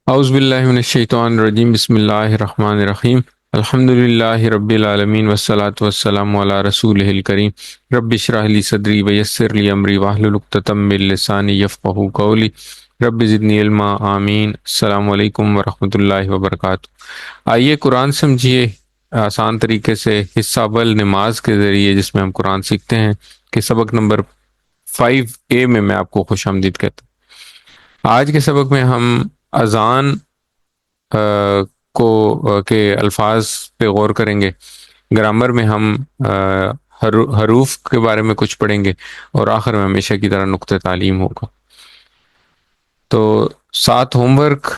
اعوذ باللہ من الشیطان الرجیم، بسم اللہ الرحمن الرحیم، الحمد للہ رب العالمین والصلاة والسلام علی رسولہ الکریم، رب اشرح لی صدری ویسر لی امری واحلل عقدۃ من لسانی یفقہوا قولی، رب زدنی علما، آمین۔ السلام علیکم ورحمۃ اللہ وبرکاتہ۔ آئیے قرآن سمجھیے آسان طریقے سے، حصہ اول نماز کے ذریعے، جس میں ہم قرآن سیکھتے ہیں، کہ سبق نمبر 5A میں آپ کو خوش آمدید کہتا ہوں۔ آج کے سبق میں ہم اذان کے الفاظ پہ غور کریں گے۔ گرامر میں ہم حروف کے بارے میں کچھ پڑھیں گے، اور آخر میں ہمیشہ کی طرح نقطہ تعلیم ہوگا۔ تو 7 ہوم ورک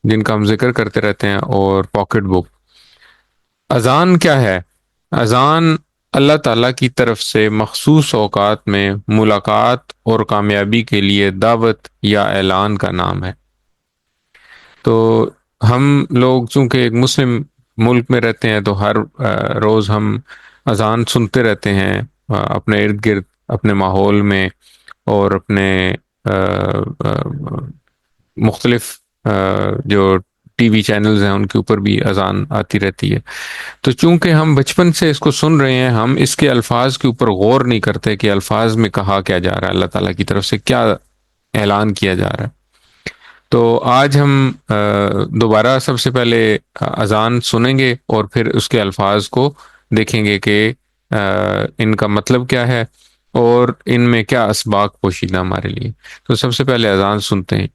جن کا ہم ذکر کرتے رہتے ہیں، اور پاکٹ بک۔ اذان کیا ہے؟ اذان اللہ تعالیٰ کی طرف سے مخصوص اوقات میں ملاقات اور کامیابی کے لیے دعوت یا اعلان کا نام ہے۔ تو ہم لوگ چونکہ ایک مسلم ملک میں رہتے ہیں، تو ہر روز ہم اذان سنتے رہتے ہیں اپنے ارد گرد، اپنے ماحول میں، اور اپنے مختلف جو ٹی وی چینلز ہیں ان کے اوپر بھی اذان آتی رہتی ہے۔ تو چونکہ ہم بچپن سے اس کو سن رہے ہیں، ہم اس کے الفاظ کے اوپر غور نہیں کرتے کہ الفاظ میں کہا کیا جا رہا ہے، اللہ تعالیٰ کی طرف سے کیا اعلان کیا جا رہا ہے۔ تو آج ہم دوبارہ سب سے پہلے اذان سنیں گے، اور پھر اس کے الفاظ کو دیکھیں گے کہ ان کا مطلب کیا ہے، اور ان میں کیا اسباق پوشیدہ ہمارے لیے۔ تو سب سے پہلے اذان سنتے ہیں۔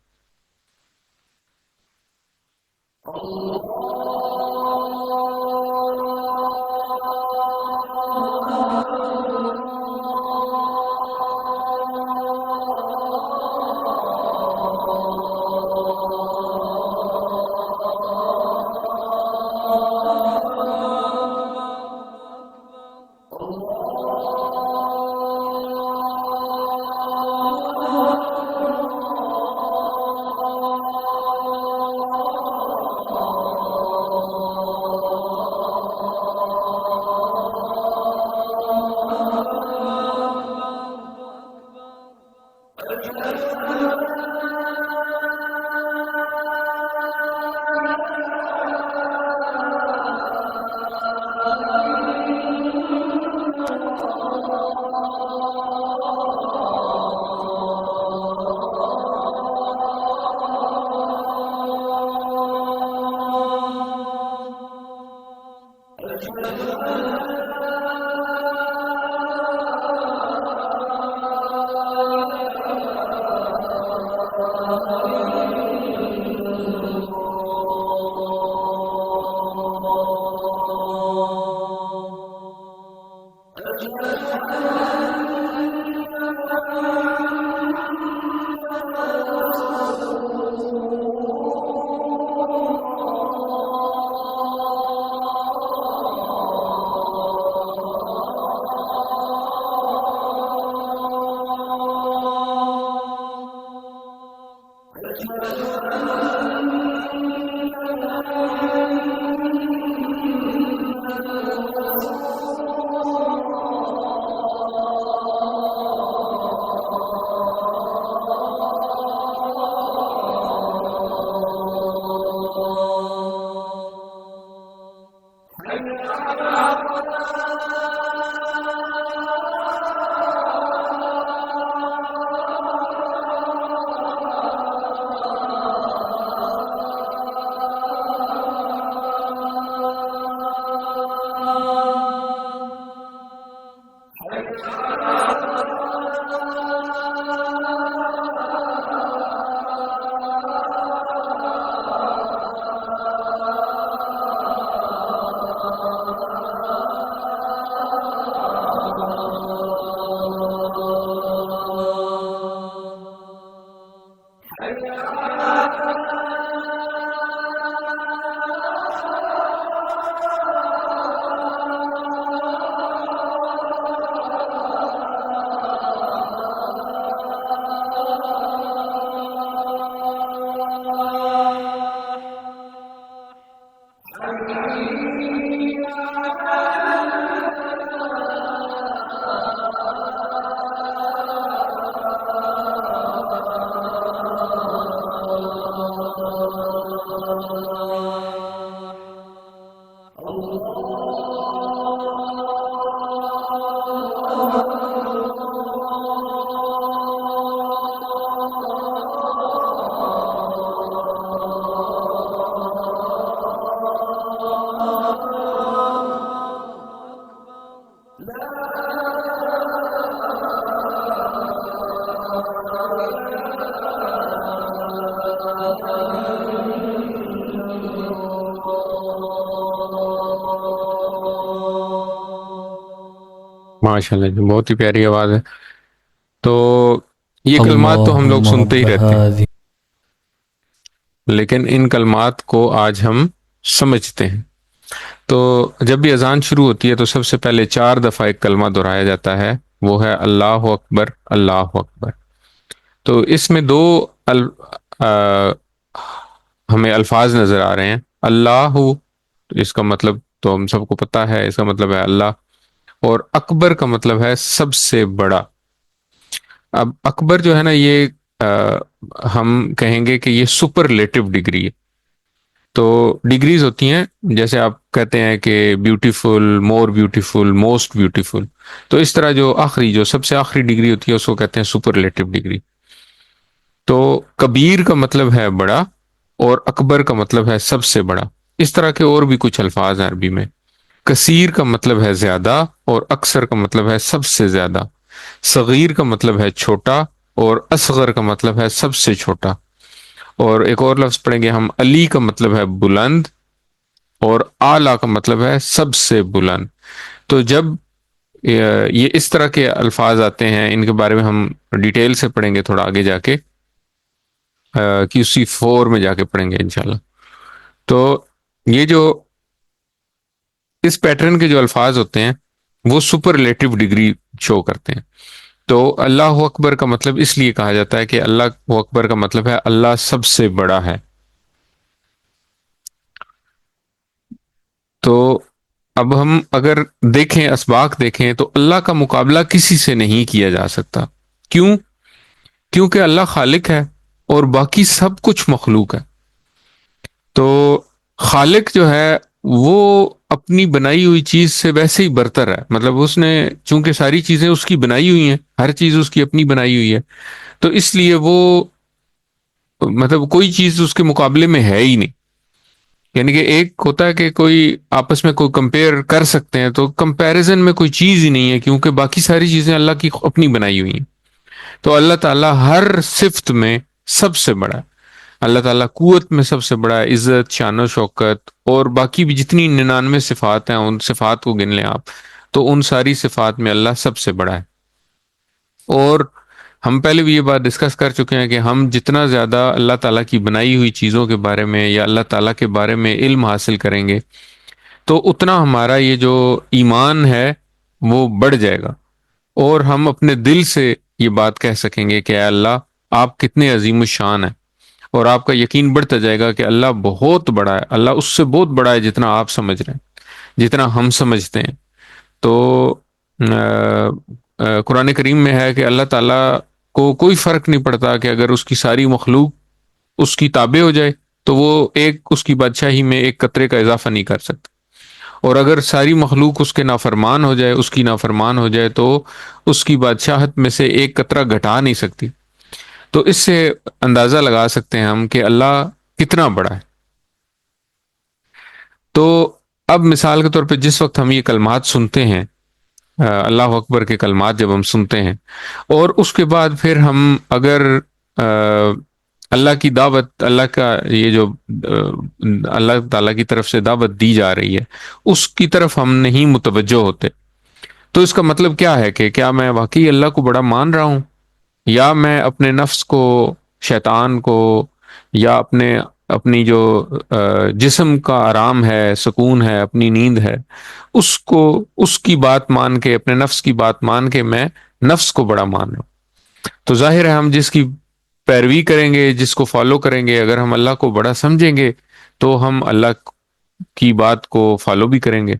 ماشاء اللہ جی، بہت ہی پیاری آواز ہے. تو یہ کلمات تو ہم لوگ اللهم سنتے ہی رب رہتے ہیں، هذه لیکن ان کلمات کو آج ہم سمجھتے ہیں. تو جب بھی اذان شروع ہوتی ہے تو سب سے پہلے 4 دفعہ ایک کلمہ دہرایا جاتا ہے، وہ ہے اللہ اکبر، اللہ اکبر. تو اس میں دو ال... آ... ہمیں الفاظ نظر آ رہے ہیں. اللہ، اس کا مطلب تو ہم سب کو پتہ ہے، اس کا مطلب ہے اللہ. اور اکبر کا مطلب ہے سب سے بڑا. اب اکبر جو ہے نا، یہ ہم کہیں گے کہ یہ سپرلیٹو ڈگری ہے. تو ڈگریز ہوتی ہیں، جیسے آپ کہتے ہیں کہ beautiful, more beautiful, most beautiful. تو اس طرح جو آخری، جو سب سے آخری ڈگری ہوتی ہے اس کو کہتے ہیں سپرلیٹو ڈگری. تو کبیر کا مطلب ہے بڑا، اور اکبر کا مطلب ہے سب سے بڑا. اس طرح کے اور بھی کچھ الفاظ ہیں عربی میں. کثیر کا مطلب ہے زیادہ، اور اکثر کا مطلب ہے سب سے زیادہ. صغیر کا مطلب ہے چھوٹا، اور اصغر کا مطلب ہے سب سے چھوٹا. اور ایک اور لفظ پڑھیں گے ہم، علی کا مطلب ہے بلند، اور اعلیٰ کا مطلب ہے سب سے بلند. تو جب یہ اس طرح کے الفاظ آتے ہیں، ان کے بارے میں ہم ڈیٹیل سے پڑھیں گے تھوڑا آگے جا کے، QC4 میں جا کے پڑھیں گے انشاءاللہ. تو یہ جو اس پیٹرن کے جو الفاظ ہوتے ہیں وہ سپرلیٹو ڈگری شو کرتے ہیں. تو اللہ اکبر کا مطلب اس لیے کہا جاتا ہے کہ اللہ اکبر کا مطلب ہے اللہ سب سے بڑا ہے. تو اب ہم اگر دیکھیں، اسباق دیکھیں، تو اللہ کا مقابلہ کسی سے نہیں کیا جا سکتا. کیوں؟ کیونکہ اللہ خالق ہے اور باقی سب کچھ مخلوق ہے. تو خالق جو ہے وہ اپنی بنائی ہوئی چیز سے ویسے ہی برتر ہے. مطلب اس نے، چونکہ ساری چیزیں اس کی بنائی ہوئی ہیں، ہر چیز اس کی اپنی بنائی ہوئی ہے، تو اس لیے وہ، مطلب کوئی چیز اس کے مقابلے میں ہے ہی نہیں. یعنی کہ ایک ہوتا ہے کہ کوئی آپس میں کوئی کمپیئر کر سکتے ہیں، تو کمپیریزن میں کوئی چیز ہی نہیں ہے، کیونکہ باقی ساری چیزیں اللہ کی اپنی بنائی ہوئی ہیں. تو اللہ تعالیٰ ہر صفت میں سب سے بڑا ہے. اللہ تعالیٰ قوت میں سب سے بڑا ہے، عزت، شان و شوکت، اور باقی بھی جتنی 99 صفات ہیں، ان صفات کو گن لیں آپ، تو ان ساری صفات میں اللہ سب سے بڑا ہے. اور ہم پہلے بھی یہ بات ڈسکس کر چکے ہیں کہ ہم جتنا زیادہ اللہ تعالیٰ کی بنائی ہوئی چیزوں کے بارے میں یا اللہ تعالیٰ کے بارے میں علم حاصل کریں گے، تو اتنا ہمارا یہ جو ایمان ہے وہ بڑھ جائے گا، اور ہم اپنے دل سے یہ بات کہہ سکیں گے کہ اے اللہ، آپ کتنے عظیم الشان ہیں. اور آپ کا یقین بڑھتا جائے گا کہ اللہ بہت بڑا ہے، اللہ اس سے بہت بڑا ہے جتنا آپ سمجھ رہے ہیں، جتنا ہم سمجھتے ہیں. تو قرآن کریم میں ہے کہ اللہ تعالیٰ کو کوئی فرق نہیں پڑتا کہ اگر اس کی ساری مخلوق اس کی تابع ہو جائے تو وہ ایک اس کی بادشاہی میں ایک قطرے کا اضافہ نہیں کر سکتا. اور اگر ساری مخلوق اس کے نافرمان ہو جائے، اس کی نافرمان ہو جائے، تو اس کی بادشاہت میں سے ایک قطرہ گھٹا نہیں سکتی. تو اس سے اندازہ لگا سکتے ہیں ہم کہ اللہ کتنا بڑا ہے. تو اب مثال کے طور پہ جس وقت ہم یہ کلمات سنتے ہیں، اللہ اکبر کے کلمات جب ہم سنتے ہیں، اور اس کے بعد پھر ہم اگر اللہ کی دعوت، اللہ کا یہ جو اللہ تعالیٰ کی طرف سے دعوت دی جا رہی ہے، اس کی طرف ہم نہیں متوجہ ہوتے، تو اس کا مطلب کیا ہے کہ کیا میں واقعی اللہ کو بڑا مان رہا ہوں، یا میں اپنے نفس کو، شیطان کو، یا اپنی جو جسم کا آرام ہے، سکون ہے، اپنی نیند ہے، اس کو، اس کی بات مان کے، اپنے نفس کی بات مان کے میں نفس کو بڑا مان رہا ہوں. تو ظاہر ہے ہم جس کی پیروی کریں گے، جس کو فالو کریں گے، اگر ہم اللہ کو بڑا سمجھیں گے تو ہم اللہ کی بات کو فالو بھی کریں گے.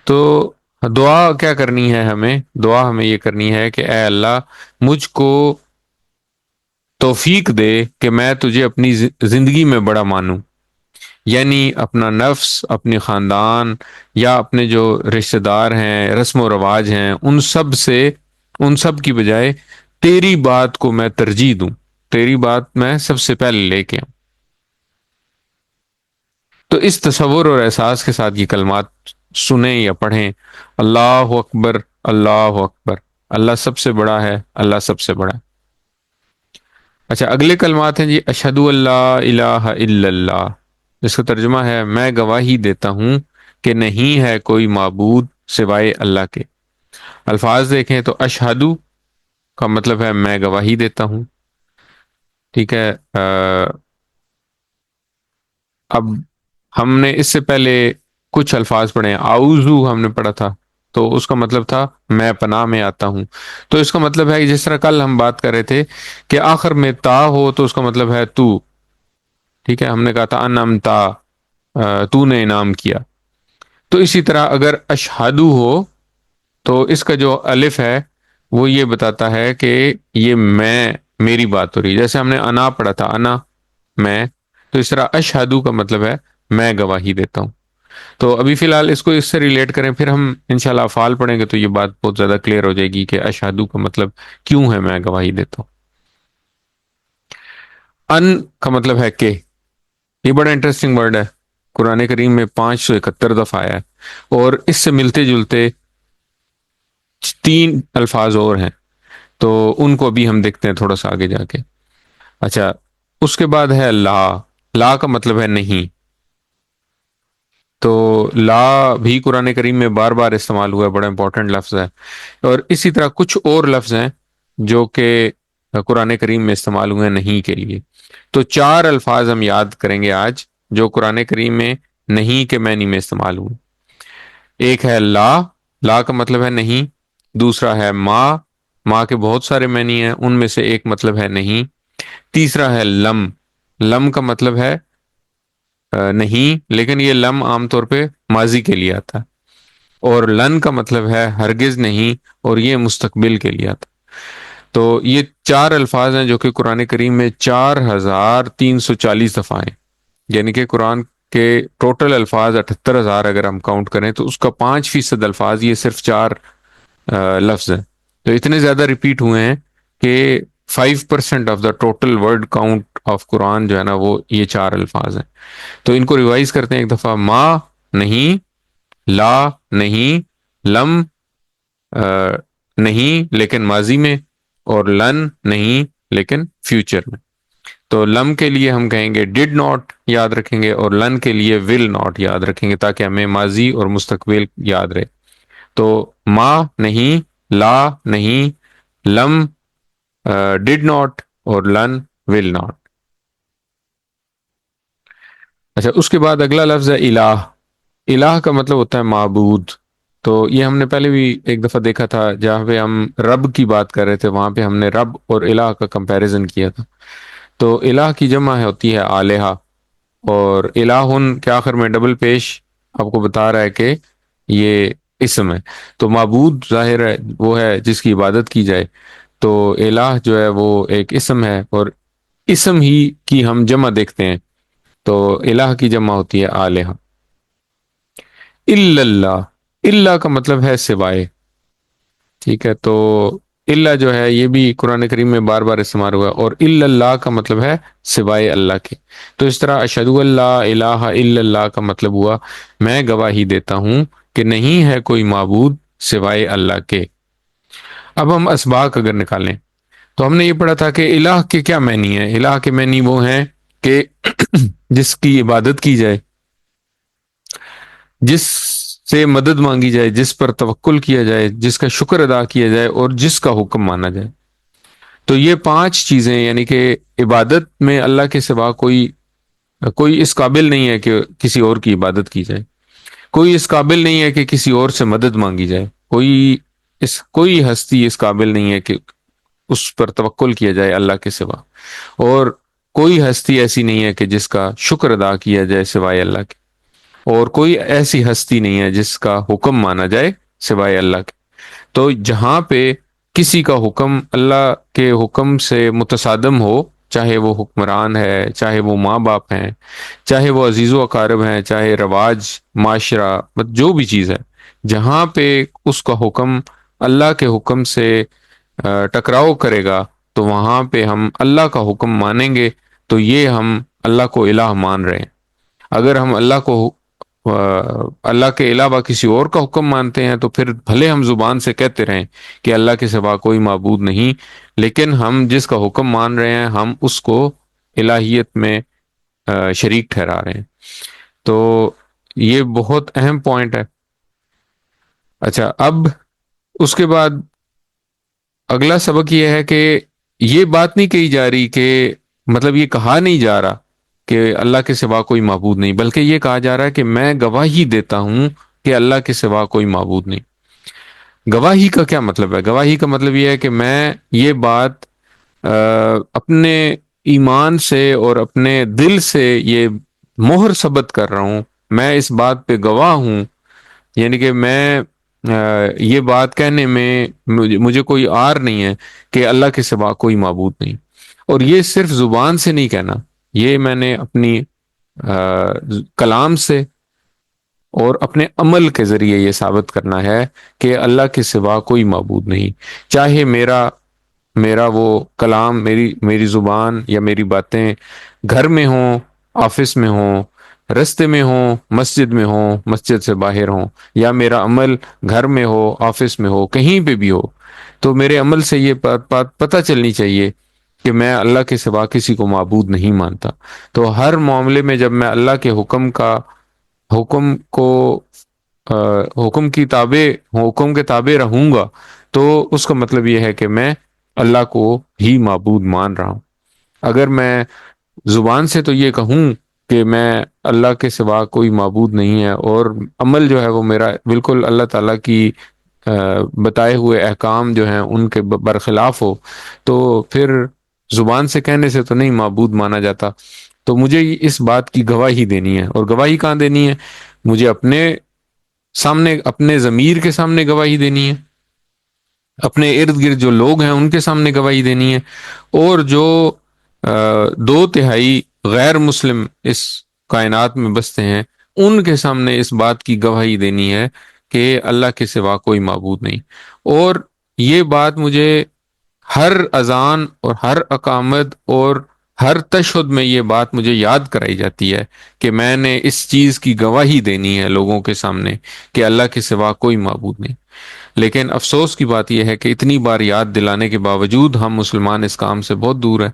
تو دعا کیا کرنی ہے ہمیں؟ دعا ہمیں یہ کرنی ہے کہ اے اللہ، مجھ کو توفیق دے کہ میں تجھے اپنی زندگی میں بڑا مانوں، یعنی اپنا نفس، اپنی خاندان یا اپنے جو رشتہ دار ہیں، رسم و رواج ہیں، ان سب کی بجائے تیری بات کو میں ترجیح دوں، تیری بات میں سب سے پہلے لے کے آؤں۔ تو اس تصور اور احساس کے ساتھ یہ کلمات سنیں یا پڑھیں: اللہ اکبر، اللہ اکبر، اللہ سب سے بڑا ہے، اللہ سب سے بڑا ہے۔ اچھا، اگلے کلمات ہیں جی: اشہد اللہ الہ الا اللہ، جس کا ترجمہ ہے میں گواہی دیتا ہوں کہ نہیں ہے کوئی معبود سوائے اللہ کے۔ الفاظ دیکھیں تو اشہدو کا مطلب ہے میں گواہی دیتا ہوں، ٹھیک ہے۔ اب ہم نے اس سے پہلے کچھ الفاظ پڑھے ہیں، اعوذو ہم نے پڑھا تھا، تو اس کا مطلب تھا میں پناہ میں آتا ہوں۔ تو اس کا مطلب ہے کہ جس طرح کل ہم بات کر رہے تھے کہ آخر میں تا ہو تو اس کا مطلب ہے تو، ٹھیک ہے، ہم نے کہا تھا انعمتا، تو نے انعام کیا۔ تو اسی طرح اگر اشہدو ہو تو اس کا جو الف ہے وہ یہ بتاتا ہے کہ یہ میں، میری بات ہو رہی ہے، جیسے ہم نے انا پڑھا تھا، انا میں، تو اس طرح اشہدو کا مطلب ہے میں گواہی دیتا ہوں۔ تو ابھی فی الحال اس کو اس سے ریلیٹ کریں، پھر ہم انشاءاللہ افعال پڑھیں گے تو یہ بات بہت زیادہ کلیئر ہو جائے گی کہ اشہدو کا مطلب کیوں ہے میں گواہی دیتا ہوں۔ ان کا مطلب ہے کہ، یہ بڑا انٹرسٹنگ ورڈ ہے، قرآن کریم میں 571 دفعہ آیا ہے، اور اس سے ملتے جلتے 3 الفاظ اور ہیں، تو ان کو بھی ہم دیکھتے ہیں تھوڑا سا آگے جا کے۔ اچھا، اس کے بعد ہے لا، لا کا مطلب ہے نہیں۔ تو لا بھی قرآن کریم میں بار بار استعمال ہوا ہے، بڑا امپورٹنٹ لفظ ہے۔ اور اسی طرح کچھ اور لفظ ہیں جو کہ قرآن کریم میں استعمال ہوئے ہیں نہیں کے لیے۔ تو 4 الفاظ ہم یاد کریں گے آج جو قرآن کریم میں نہیں کے معنی میں استعمال ہوئے۔ ایک ہے لا، لا کا مطلب ہے نہیں۔ دوسرا ہے ما، ما کے بہت سارے معنی ہیں، ان میں سے ایک مطلب ہے نہیں۔ تیسرا ہے لم، لم کا مطلب ہے نہیں، لیکن یہ لم عام طور پہ ماضی کے لیے آتا ہے۔ اور لن کا مطلب ہے ہرگز نہیں، اور یہ مستقبل کے لیے آتا ہے۔ تو یہ 4 الفاظ ہیں جو کہ قرآن کریم میں 4340 دفعہ ہیں، یعنی کہ قرآن کے ٹوٹل الفاظ 78,000 اگر ہم کاؤنٹ کریں تو اس کا 5% الفاظ یہ صرف 4 لفظ ہیں۔ تو اتنے زیادہ ریپیٹ ہوئے ہیں کہ 5% of the total word count of Quran جو ہے نا وہ یہ 4 الفاظ ہیں۔ تو ان کو ریوائز کرتے ہیں ایک دفعہ: ما نہیں، لا نہیں، لم نہیں لیکن ماضی میں، اور لن نہیں لیکن فیوچر میں۔ تو لم کے لیے ہم کہیں گے ڈڈ ناٹ یاد رکھیں گے، اور لن کے لیے ول ناٹ یاد رکھیں گے تاکہ ہمیں ماضی اور مستقبل یاد رہے۔ تو ما نہیں، لا نہیں، لم، ڈڈ ناٹ، اور لن ول ناٹ۔ اچھا، اس کے بعد اگلا لفظ ہے الہ۔ الہ کا مطلب ہوتا ہے معبود۔ تو یہ ہم نے پہلے بھی ایک دفعہ دیکھا تھا، جہاں پہ ہم رب کی بات کر رہے تھے وہاں پہ ہم نے رب اور الہ کا کمپیریزن کیا تھا۔ تو الہ کی جمع ہوتی ہے آلہہ، اور الہن کے آخر میں ڈبل پیش آپ کو بتا رہا ہے کہ یہ اسم ہے۔ تو معبود ظاہر ہے وہ ہے جس کی عبادت کی جائے، تو الہ جو ہے وہ ایک اسم ہے، اور اسم ہی کی ہم جمع دیکھتے ہیں، تو الہ کی جمع ہوتی ہے آلہہ۔ الا اللہ، الا کا مطلب ہے سوائے، ٹھیک ہے۔ تو الا جو ہے یہ بھی قرآن کریم میں بار بار استعمال ہوا ہے، اور الا اللہ کا مطلب ہے سوائے اللہ کے۔ تو اس طرح اشہد اللہ الہ الا اللہ کا مطلب ہوا میں گواہی دیتا ہوں کہ نہیں ہے کوئی معبود سوائے اللہ کے۔ اب ہم اسباق اگر نکالیں تو ہم نے یہ پڑھا تھا کہ الہ کے کیا معنی ہے۔ الہ کے معنی وہ ہیں کہ جس کی عبادت کی جائے، جس سے مدد مانگی جائے، جس پر توکل کیا جائے، جس کا شکر ادا کیا جائے، اور جس کا حکم مانا جائے۔ تو یہ 5 چیزیں، یعنی کہ عبادت میں اللہ کے سوا کوئی اس قابل نہیں ہے کہ کسی اور کی عبادت کی جائے، کوئی اس قابل نہیں ہے کہ کسی اور سے مدد مانگی جائے، کوئی ہستی اس قابل نہیں ہے کہ اس پر توکل کیا جائے اللہ کے سوا، اور کوئی ہستی ایسی نہیں ہے کہ جس کا شکر ادا کیا جائے سوائے اللہ کے، اور کوئی ایسی ہستی نہیں ہے جس کا حکم مانا جائے سوائے اللہ کے۔ تو جہاں پہ کسی کا حکم اللہ کے حکم سے متصادم ہو، چاہے وہ حکمران ہے، چاہے وہ ماں باپ ہیں، چاہے وہ عزیز و اقارب ہیں، چاہے رواج، معاشرہ، جو بھی چیز ہے، جہاں پہ اس کا حکم اللہ کے حکم سے ٹکراؤ کرے گا، تو وہاں پہ ہم اللہ کا حکم مانیں گے، تو یہ ہم اللہ کو الہ مان رہے ہیں۔ اگر ہم اللہ کو اللہ کے علاوہ کسی اور کا حکم مانتے ہیں، تو پھر بھلے ہم زبان سے کہتے رہیں کہ اللہ کے سوا کوئی معبود نہیں، لیکن ہم جس کا حکم مان رہے ہیں ہم اس کو الہیت میں شریک ٹھہرا رہے ہیں۔ تو یہ بہت اہم پوائنٹ ہے۔ اچھا، اب اس کے بعد اگلا سبق یہ ہے کہ یہ بات نہیں کہی جا رہی کہ مطلب یہ کہا نہیں جا رہا کہ اللہ کے سوا کوئی معبود نہیں، بلکہ یہ کہا جا رہا ہے کہ میں گواہی دیتا ہوں کہ اللہ کے سوا کوئی معبود نہیں۔ گواہی کا کیا مطلب ہے؟ گواہی کا مطلب یہ ہے کہ میں یہ بات اپنے ایمان سے اور اپنے دل سے یہ مہر ثبت کر رہا ہوں، میں اس بات پہ گواہ ہوں، یعنی کہ میں یہ بات کہنے میں مجھے کوئی آر نہیں ہے کہ اللہ کے سوا کوئی معبود نہیں۔ اور یہ صرف زبان سے نہیں کہنا، یہ میں نے اپنی کلام سے اور اپنے عمل کے ذریعے یہ ثابت کرنا ہے کہ اللہ کے سوا کوئی معبود نہیں۔ چاہے میرا وہ کلام، میری زبان یا میری باتیں گھر میں ہوں، آفس میں ہوں، رستے میں ہوں، مسجد میں ہوں، مسجد سے باہر ہوں، یا میرا عمل گھر میں ہو، آفس میں ہو، کہیں پہ بھی ہو، تو میرے عمل سے یہ بات پتہ چلنی چاہیے کہ میں اللہ کے سوا کسی کو معبود نہیں مانتا۔ تو ہر معاملے میں جب میں اللہ کے حکم کو حکم کے تابع رہوں گا، تو اس کا مطلب یہ ہے کہ میں اللہ کو ہی معبود مان رہا ہوں۔ اگر میں زبان سے تو یہ کہوں کہ میں اللہ کے سوا کوئی معبود نہیں ہے، اور عمل جو ہے وہ میرا بالکل اللہ تعالیٰ کی بتائے ہوئے احکام جو ہیں ان کے برخلاف ہو، تو پھر زبان سے کہنے سے تو نہیں معبود مانا جاتا۔ تو مجھے اس بات کی گواہی دینی ہے، اور گواہی کہاں دینی ہے؟ مجھے اپنے سامنے، اپنے ضمیر کے سامنے گواہی دینی ہے، اپنے ارد گرد جو لوگ ہیں ان کے سامنے گواہی دینی ہے، اور جو 2/3 غیر مسلم اس کائنات میں بستے ہیں ان کے سامنے اس بات کی گواہی دینی ہے کہ اللہ کے سوا کوئی معبود نہیں۔ اور یہ بات مجھے ہر اذان اور ہر اقامت اور ہر تشہد میں یہ بات مجھے یاد کرائی جاتی ہے کہ میں نے اس چیز کی گواہی دینی ہے لوگوں کے سامنے کہ اللہ کے سوا کوئی معبود نہیں۔ لیکن افسوس کی بات یہ ہے کہ اتنی بار یاد دلانے کے باوجود ہم مسلمان اس کام سے بہت دور ہیں۔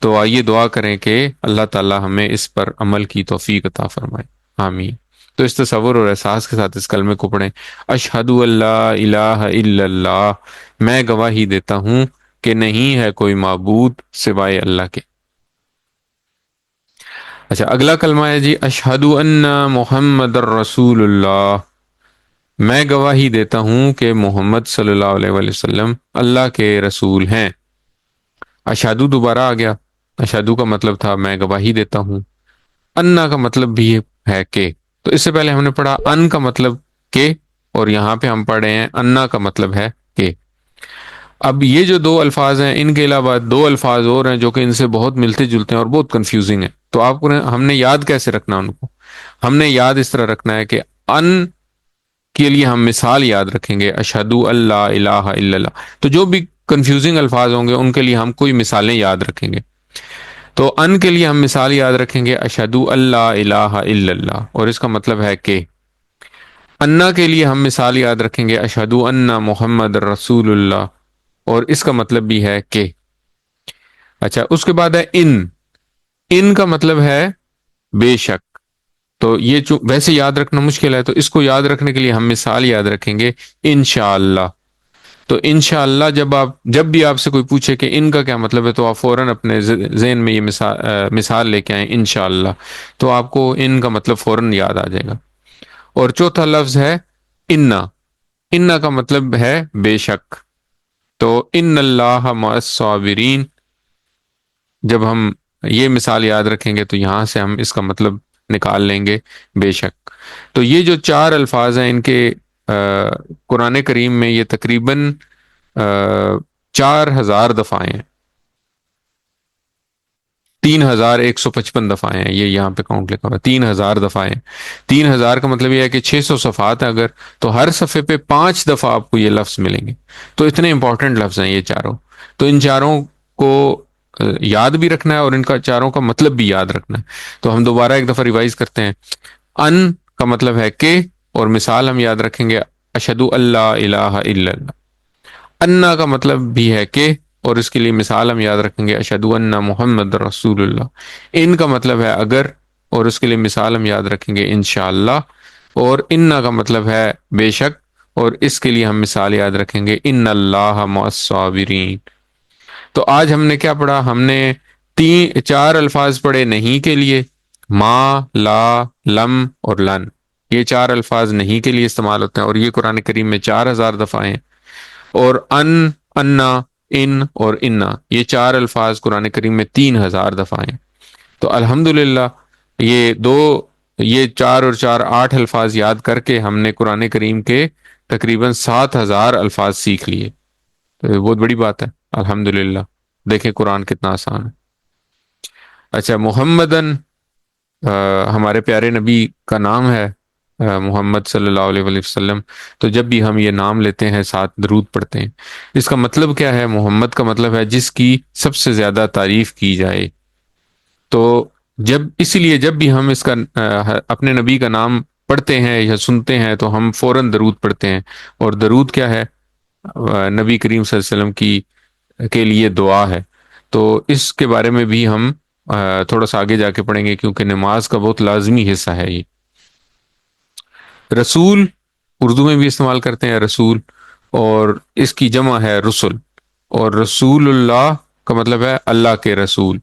تو آئیے دعا کریں کہ اللہ تعالی ہمیں اس پر عمل کی توفیق عطا فرمائے، آمین۔ تو اس تصور اور احساس کے ساتھ اس کلمے کو پڑھیں: اشہد اللہ الہ الا اللہ، میں گواہی دیتا ہوں کہ نہیں ہے کوئی معبود سوائے اللہ کے۔ اچھا، اگلا کلمہ ہے جی: اشہد ان محمد الرسول اللہ، میں گواہی دیتا ہوں کہ محمد صلی اللہ علیہ وآلہ وسلم اللہ کے رسول ہیں۔ اشہدو دوبارہ آ گیا۔ اشہدو کا مطلب تھا میں گواہی دیتا ہوں، انا کا مطلب بھی ہے کہ۔ تو اس سے پہلے ہم نے پڑھا ان کا مطلب کہ، اور یہاں پہ ہم پڑھ رہے ہیں انا کا مطلب ہے کہ۔ اب یہ جو 2 الفاظ ہیں، ان کے علاوہ 2 الفاظ اور ہیں جو کہ ان سے بہت ملتے جلتے ہیں اور بہت کنفیوزنگ ہیں۔ تو آپ کو ہم نے یاد کیسے رکھنا ان کو؟ ہم نے یاد اس طرح رکھنا ہے کہ ان کے لیے ہم مثال یاد رکھیں گے، اشہد اللہ الہ الا اللہ۔ تو جو بھی کنفیوزنگ الفاظ ہوں گے ان کے لیے ہم کوئی مثالیں یاد رکھیں گے۔ تو ان کے لیے ہم مثال یاد رکھیں گے اشہد اللہ الہ الا اللہ، اور اس کا مطلب ہے کہ۔ انا کے لیے ہم مثال یاد رکھیں گے اشہد ان محمد رسول اللہ، اور اس کا مطلب بھی ہے کہ۔ اچھا، اس کے بعد ہے ان کا مطلب ہے بے شک۔ تو یہ ویسے یاد رکھنا مشکل ہے، تو اس کو یاد رکھنے کے لیے ہم مثال یاد رکھیں گے انشاءاللہ۔ تو انشاءاللہ جب بھی آپ سے کوئی پوچھے کہ ان کا کیا مطلب ہے، تو آپ فوراً اپنے ذہن میں یہ مثال لے کے آئیں انشاءاللہ، تو آپ کو ان کا مطلب فوراً یاد آ جائے گا۔ اور چوتھا لفظ ہے انا کا مطلب ہے بے شک۔ تو ان اللہ مع الصابرین، جب ہم یہ مثال یاد رکھیں گے تو یہاں سے ہم اس کا مطلب نکال لیں گے بے شک۔ تو یہ جو 4 الفاظ ہیں ان کے قرآن کریم میں یہ تقریباً 4000 دفعہ ہیں۔ 3155 دفعہ ہیں، یہ یہاں پہ کاؤنٹ لکھا ہوا ہے، 3000 دفعہ ہیں۔ 3000 کا مطلب یہ ہے کہ 600 صفحات ہیں اگر، تو ہر صفحے پہ 5 دفعہ آپ کو یہ لفظ ملیں گے۔ تو اتنے امپورٹنٹ لفظ ہیں یہ چاروں، تو ان چاروں کو یاد بھی رکھنا ہے اور ان کا چاروں کا مطلب بھی یاد رکھنا ہے۔ تو ہم دوبارہ ایک دفعہ ریوائز کرتے ہیں۔ ان کا مطلب ہے کہ، اور مثال ہم یاد رکھیں گے، اشہدو اللہ الہ الا اللہ۔ انا کا مطلب بھی ہے کہ، اور اس کے لیے مثال ہم یاد رکھیں گے، اشہدو ان محمد رسول اللہ۔ ان کا مطلب ہے اگر، اور اس کے لیے مثال ہم یاد رکھیں گے انشاءاللہ۔ اور انا کا مطلب ہے بے شک، اور اس کے لیے ہم مثال یاد رکھیں گے ان اللہ مع الصابرین۔ تو آج ہم نے کیا پڑھا؟ ہم نے چار الفاظ پڑھے نہیں کے لیے، ما، لا، لم اور لن۔ یہ چار الفاظ نہیں کے لیے استعمال ہوتے ہیں، اور یہ قرآن کریم میں 4000 دفعہ ہیں۔ اور انا، ان اور انا، یہ چار الفاظ قرآن کریم میں 3000 دفعہ ہیں۔ تو الحمدللہ یہ 4 اور 4 8 الفاظ یاد کر کے ہم نے قرآن کریم کے تقریباً 7000 الفاظ سیکھ لیے۔ تو یہ بہت بڑی بات ہے الحمدللہ۔ دیکھیں قرآن کتنا آسان ہے۔ اچھا، محمدن ہمارے پیارے نبی کا نام ہے، محمد صلی اللہ علیہ وآلہ وسلم۔ تو جب بھی ہم یہ نام لیتے ہیں ساتھ درود پڑھتے ہیں۔ اس کا مطلب کیا ہے؟ محمد کا مطلب ہے جس کی سب سے زیادہ تعریف کی جائے۔ تو اسی لیے جب بھی ہم اس کا اپنے نبی کا نام پڑھتے ہیں یا سنتے ہیں تو ہم فوراً درود پڑھتے ہیں۔ اور درود کیا ہے؟ نبی کریم صلی اللہ علیہ وسلم کے لیے دعا ہے۔ تو اس کے بارے میں بھی ہم تھوڑا سا آگے جا کے پڑھیں گے، کیونکہ نماز کا بہت لازمی حصہ ہے یہ۔ رسول اردو میں بھی استعمال کرتے ہیں رسول، اور اس کی جمع ہے رسل۔ اور رسول اللہ کا مطلب ہے اللہ کے رسول،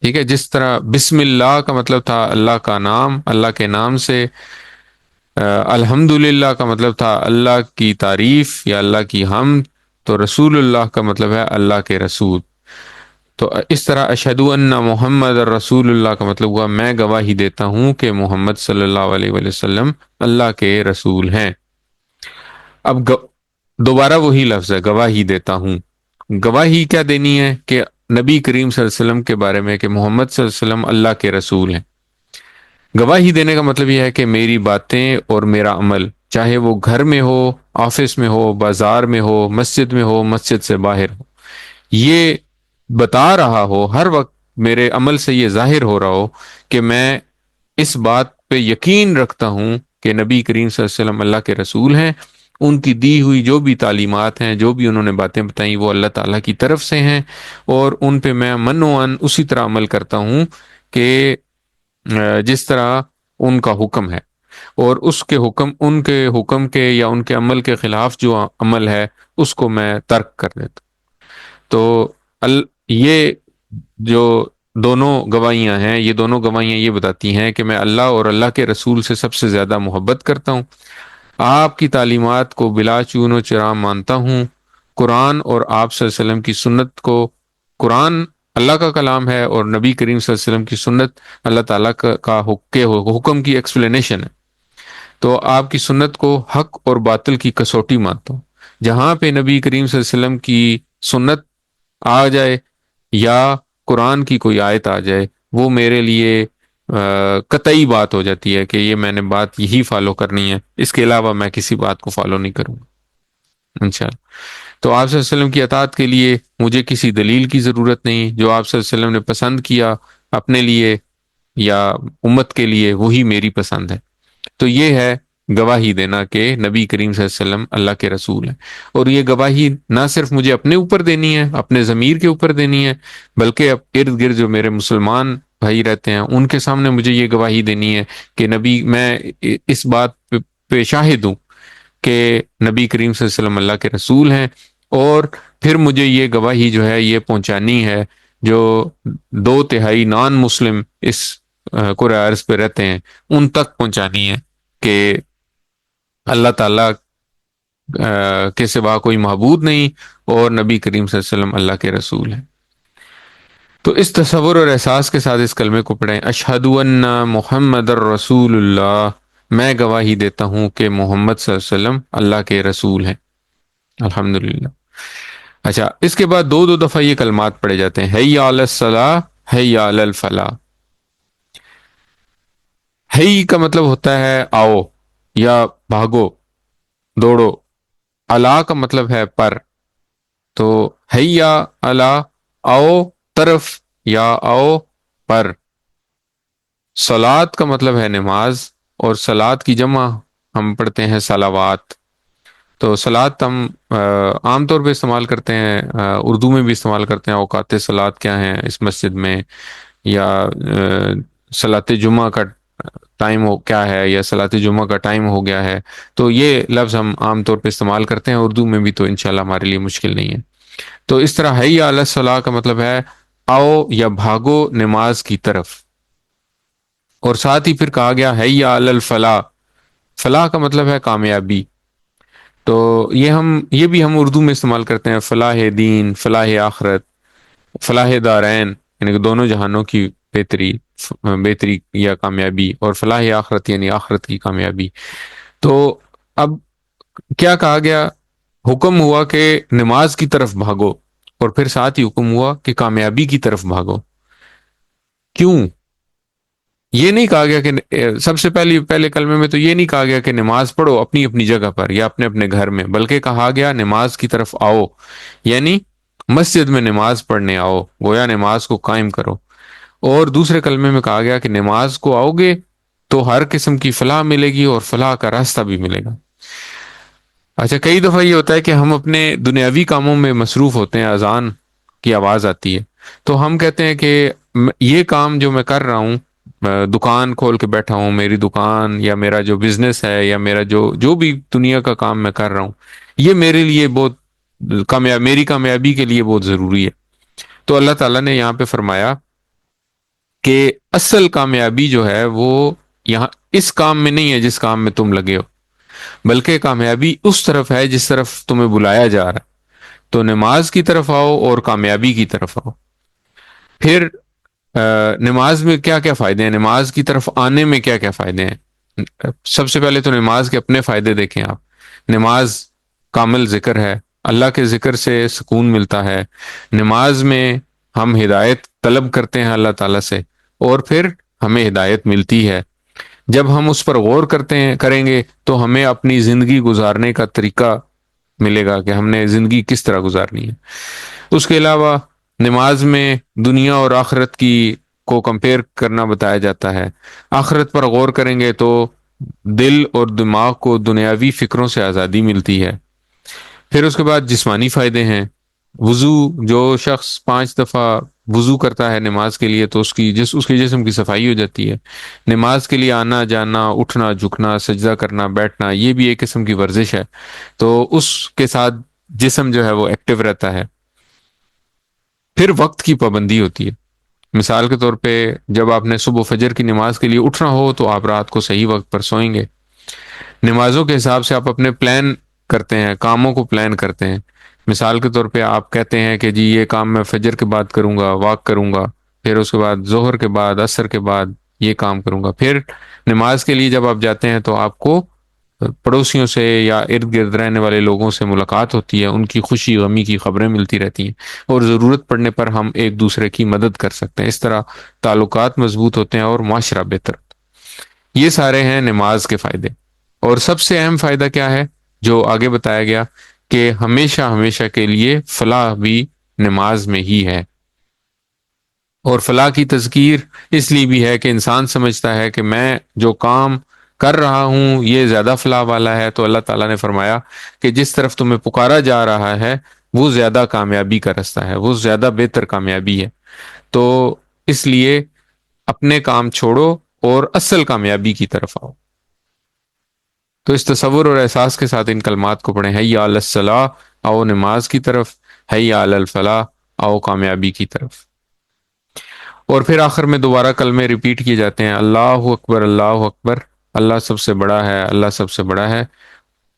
ٹھیک ہے؟ جس طرح بسم اللہ کا مطلب تھا اللہ کا نام، اللہ کے نام سے۔ الحمدللہ کا مطلب تھا اللہ کی تعریف یا اللہ کی حمد۔ تو رسول اللہ کا مطلب ہے اللہ کے رسول۔ تو اس طرح اشہدو ان محمد رسول اللہ کا مطلب ہوا میں گواہی دیتا ہوں کہ محمد صلی اللہ علیہ وآلہ وسلم اللہ کے رسول ہیں۔ اب دوبارہ وہی لفظ ہے، گواہی دیتا ہوں۔ گواہی کیا دینی ہے؟ کہ نبی کریم صلی اللہ علیہ وسلم کے بارے میں کہ محمد صلی اللہ علیہ وسلم اللہ کے رسول ہیں۔ گواہی دینے کا مطلب یہ ہے کہ میری باتیں اور میرا عمل، چاہے وہ گھر میں ہو، آفس میں ہو، بازار میں ہو، مسجد میں ہو، مسجد سے باہر ہو، یہ بتا رہا ہو ہر وقت، میرے عمل سے یہ ظاہر ہو رہا ہو کہ میں اس بات پہ یقین رکھتا ہوں کہ نبی کریم صلی اللہ علیہ وسلم اللہ کے رسول ہیں۔ ان کی دی ہوئی جو بھی تعلیمات ہیں، جو بھی انہوں نے باتیں بتائیں، وہ اللہ تعالیٰ کی طرف سے ہیں، اور ان پہ میں من و عن اسی طرح عمل کرتا ہوں کہ جس طرح ان کا حکم ہے۔ اور ان کے حکم کے یا ان کے عمل کے خلاف جو عمل ہے اس کو میں ترک کر دیتا ہوں۔ تو یہ جو دونوں گواہیاں ہیں، یہ دونوں گواہیاں یہ بتاتی ہیں کہ میں اللہ اور اللہ کے رسول سے سب سے زیادہ محبت کرتا ہوں، آپ کی تعلیمات کو بلا چون و چرا مانتا ہوں، قرآن اور آپ صلی اللہ علیہ وسلم کی سنت کو، قرآن اللہ کا کلام ہے اور نبی کریم صلی اللہ علیہ وسلم کی سنت اللہ تعالیٰ کا حکم کی ایکسپلینیشن ہے۔ تو آپ کی سنت کو حق اور باطل کی کسوٹی مانتا ہوں۔ جہاں پہ نبی کریم صلی اللہ علیہ وسلم کی سنت آ جائے یا قرآن کی کوئی آیت آ جائے، وہ میرے لیے قطعی بات ہو جاتی ہے کہ یہ میں نے بات یہی فالو کرنی ہے، اس کے علاوہ میں کسی بات کو فالو نہیں کروں گا انشاءاللہ۔ تو آپ صلی اللہ علیہ وسلم کی اطاعت کے لیے مجھے کسی دلیل کی ضرورت نہیں، جو آپ صلی اللہ علیہ وسلم نے پسند کیا اپنے لیے یا امت کے لیے، وہی میری پسند ہے۔ تو یہ ہے گواہی دینا کہ نبی کریم صلی اللہ علیہ وسلم اللہ کے رسول ہیں۔ اور یہ گواہی نہ صرف مجھے اپنے اوپر دینی ہے، اپنے ضمیر کے اوپر دینی ہے، بلکہ اب ارد گرد جو میرے مسلمان بھائی رہتے ہیں ان کے سامنے مجھے یہ گواہی دینی ہے کہ میں اس بات پہ شاہد ہوں کہ نبی کریم صلی اللہ علیہ وسلم اللہ کے رسول ہیں۔ اور پھر مجھے یہ گواہی جو ہے یہ پہنچانی ہے جو 2/3 نان مسلم اس کرۂ ارض پہ رہتے ہیں، ان تک پہنچانی ہے کہ اللہ تعالیٰ کے سوا کوئی معبود نہیں اور نبی کریم صلی اللہ علیہ وسلم اللہ کے رسول ہیں۔ تو اس تصور اور احساس کے ساتھ اس کلمے کو پڑھیں، اشہد ان محمد الرسول اللہ، میں گواہی دیتا ہوں کہ محمد صلی اللہ علیہ وسلم اللہ کے رسول ہیں۔ الحمدللہ۔ اچھا، اس کے بعد 2 دفعہ یہ کلمات پڑھے جاتے ہیں، حی علی الصلاۃ حی علی الفلاح. حی کا مطلب ہوتا ہے آؤ یا بھاگو، دوڑو. الا کا مطلب ہے پر. تو حیا الا، آؤ طرف یا آؤ پر. صلات کا مطلب ہے نماز، اور صلات کی جمع ہم پڑھتے ہیں صلوات. تو صلات ہم عام طور پہ استعمال کرتے ہیں، اردو میں بھی استعمال کرتے ہیں. اوقات صلات کیا ہیں اس مسجد میں، یا صلاۃ جمعہ کا ٹائم ہو کیا ہے، یا صلاۃ جمعہ کا ٹائم ہو گیا ہے. تو یہ لفظ ہم عام طور پہ استعمال کرتے ہیں اردو میں بھی، تو انشاءاللہ ہمارے لیے مشکل نہیں ہے. تو اس طرح حی علی الصلاح کا مطلب ہے آؤ یا بھاگو نماز کی طرف. اور ساتھ ہی پھر کہا گیا حی علی الفلاح. فلاح کا مطلب ہے کامیابی. تو یہ بھی ہم اردو میں استعمال کرتے ہیں، فلاح دین، فلاح آخرت، فلاح دارین، یعنی کہ دونوں جہانوں کی بہتری، بہتری یا کامیابی، اور فلاح آخرت یعنی آخرت کی کامیابی. تو اب کیا کہا گیا؟ حکم ہوا کہ نماز کی طرف بھاگو، اور پھر ساتھ ہی حکم ہوا کہ کامیابی کی طرف بھاگو. کیوں؟ یہ نہیں کہا گیا کہ سب سے پہلے کلمے میں تو یہ نہیں کہا گیا کہ نماز پڑھو اپنی اپنی جگہ پر یا اپنے اپنے گھر میں، بلکہ کہا گیا نماز کی طرف آؤ، یعنی مسجد میں نماز پڑھنے آؤ، گویا نماز کو قائم کرو. اور دوسرے کلمے میں کہا گیا کہ نماز کو آؤ گے تو ہر قسم کی فلاح ملے گی، اور فلاح کا راستہ بھی ملے گا. اچھا، کئی دفعہ یہ ہوتا ہے کہ ہم اپنے دنیاوی کاموں میں مصروف ہوتے ہیں، اذان کی آواز آتی ہے تو ہم کہتے ہیں کہ یہ کام جو میں کر رہا ہوں، دکان کھول کے بیٹھا ہوں، میری دکان یا میرا جو بزنس ہے یا میرا جو بھی دنیا کا کام میں کر رہا ہوں، یہ میرے لیے بہت میری کامیابی کے لیے بہت ضروری ہے. تو اللہ تعالیٰ نے یہاں پہ فرمایا کہ اصل کامیابی جو ہے وہ یہاں اس کام میں نہیں ہے جس کام میں تم لگے ہو، بلکہ کامیابی اس طرف ہے جس طرف تمہیں بلایا جا رہا ہے. تو نماز کی طرف آؤ اور کامیابی کی طرف آؤ. پھر نماز میں کیا کیا فائدے ہیں، نماز کی طرف آنے میں کیا کیا فائدے ہیں؟ سب سے پہلے تو نماز کے اپنے فائدے دیکھیں آپ. نماز کامل ذکر ہے، اللہ کے ذکر سے سکون ملتا ہے. نماز میں ہم ہدایت طلب کرتے ہیں اللہ تعالیٰ سے، اور پھر ہمیں ہدایت ملتی ہے. جب ہم اس پر غور کریں گے تو ہمیں اپنی زندگی گزارنے کا طریقہ ملے گا کہ ہم نے زندگی کس طرح گزارنی ہے. اس کے علاوہ نماز میں دنیا اور آخرت کی کو کمپیئر کرنا بتایا جاتا ہے. آخرت پر غور کریں گے تو دل اور دماغ کو دنیاوی فکروں سے آزادی ملتی ہے. پھر اس کے بعد جسمانی فائدے ہیں. وضو، جو شخص 5 دفعہ وضو کرتا ہے نماز کے لیے تو اس کے جسم کی صفائی ہو جاتی ہے. نماز کے لیے آنا جانا، اٹھنا جھکنا، سجدہ کرنا، بیٹھنا، یہ بھی ایک قسم کی ورزش ہے، تو اس کے ساتھ جسم جو ہے وہ ایکٹیو رہتا ہے. پھر وقت کی پابندی ہوتی ہے. مثال کے طور پہ جب آپ نے صبح فجر کی نماز کے لیے اٹھنا ہو تو آپ رات کو صحیح وقت پر سوئیں گے. نمازوں کے حساب سے آپ اپنے پلان کرتے ہیں، کاموں کو پلان کرتے ہیں. مثال کے طور پہ آپ کہتے ہیں کہ جی یہ کام میں فجر کے بعد کروں گا، واک کروں گا، پھر اس کے بعد ظہر کے بعد، عصر کے بعد یہ کام کروں گا. پھر نماز کے لیے جب آپ جاتے ہیں تو آپ کو پڑوسیوں سے یا ارد گرد رہنے والے لوگوں سے ملاقات ہوتی ہے، ان کی خوشی غمی کی خبریں ملتی رہتی ہیں، اور ضرورت پڑنے پر ہم ایک دوسرے کی مدد کر سکتے ہیں. اس طرح تعلقات مضبوط ہوتے ہیں اور معاشرہ بہتر. یہ سارے ہیں نماز کے فائدے. اور سب سے اہم فائدہ کیا ہے جو آگے بتایا گیا کہ ہمیشہ ہمیشہ کے لیے فلاح بھی نماز میں ہی ہے. اور فلاح کی تذکیر اس لیے بھی ہے کہ انسان سمجھتا ہے کہ میں جو کام کر رہا ہوں یہ زیادہ فلاح والا ہے، تو اللہ تعالیٰ نے فرمایا کہ جس طرف تمہیں پکارا جا رہا ہے وہ زیادہ کامیابی کا رستہ ہے، وہ زیادہ بہتر کامیابی ہے. تو اس لیے اپنے کام چھوڑو اور اصل کامیابی کی طرف آؤ. تو اس تصور اور احساس کے ساتھ ان کلمات کو پڑھیں. حی علی الصلاح، آؤ نماز کی طرف. حی علی الفلاح، آؤ کامیابی کی طرف. اور پھر آخر میں دوبارہ کلمے ریپیٹ کیے جاتے ہیں. اللہ اکبر، اللہ اکبر، اللہ سب سے بڑا ہے، اللہ سب سے بڑا ہے.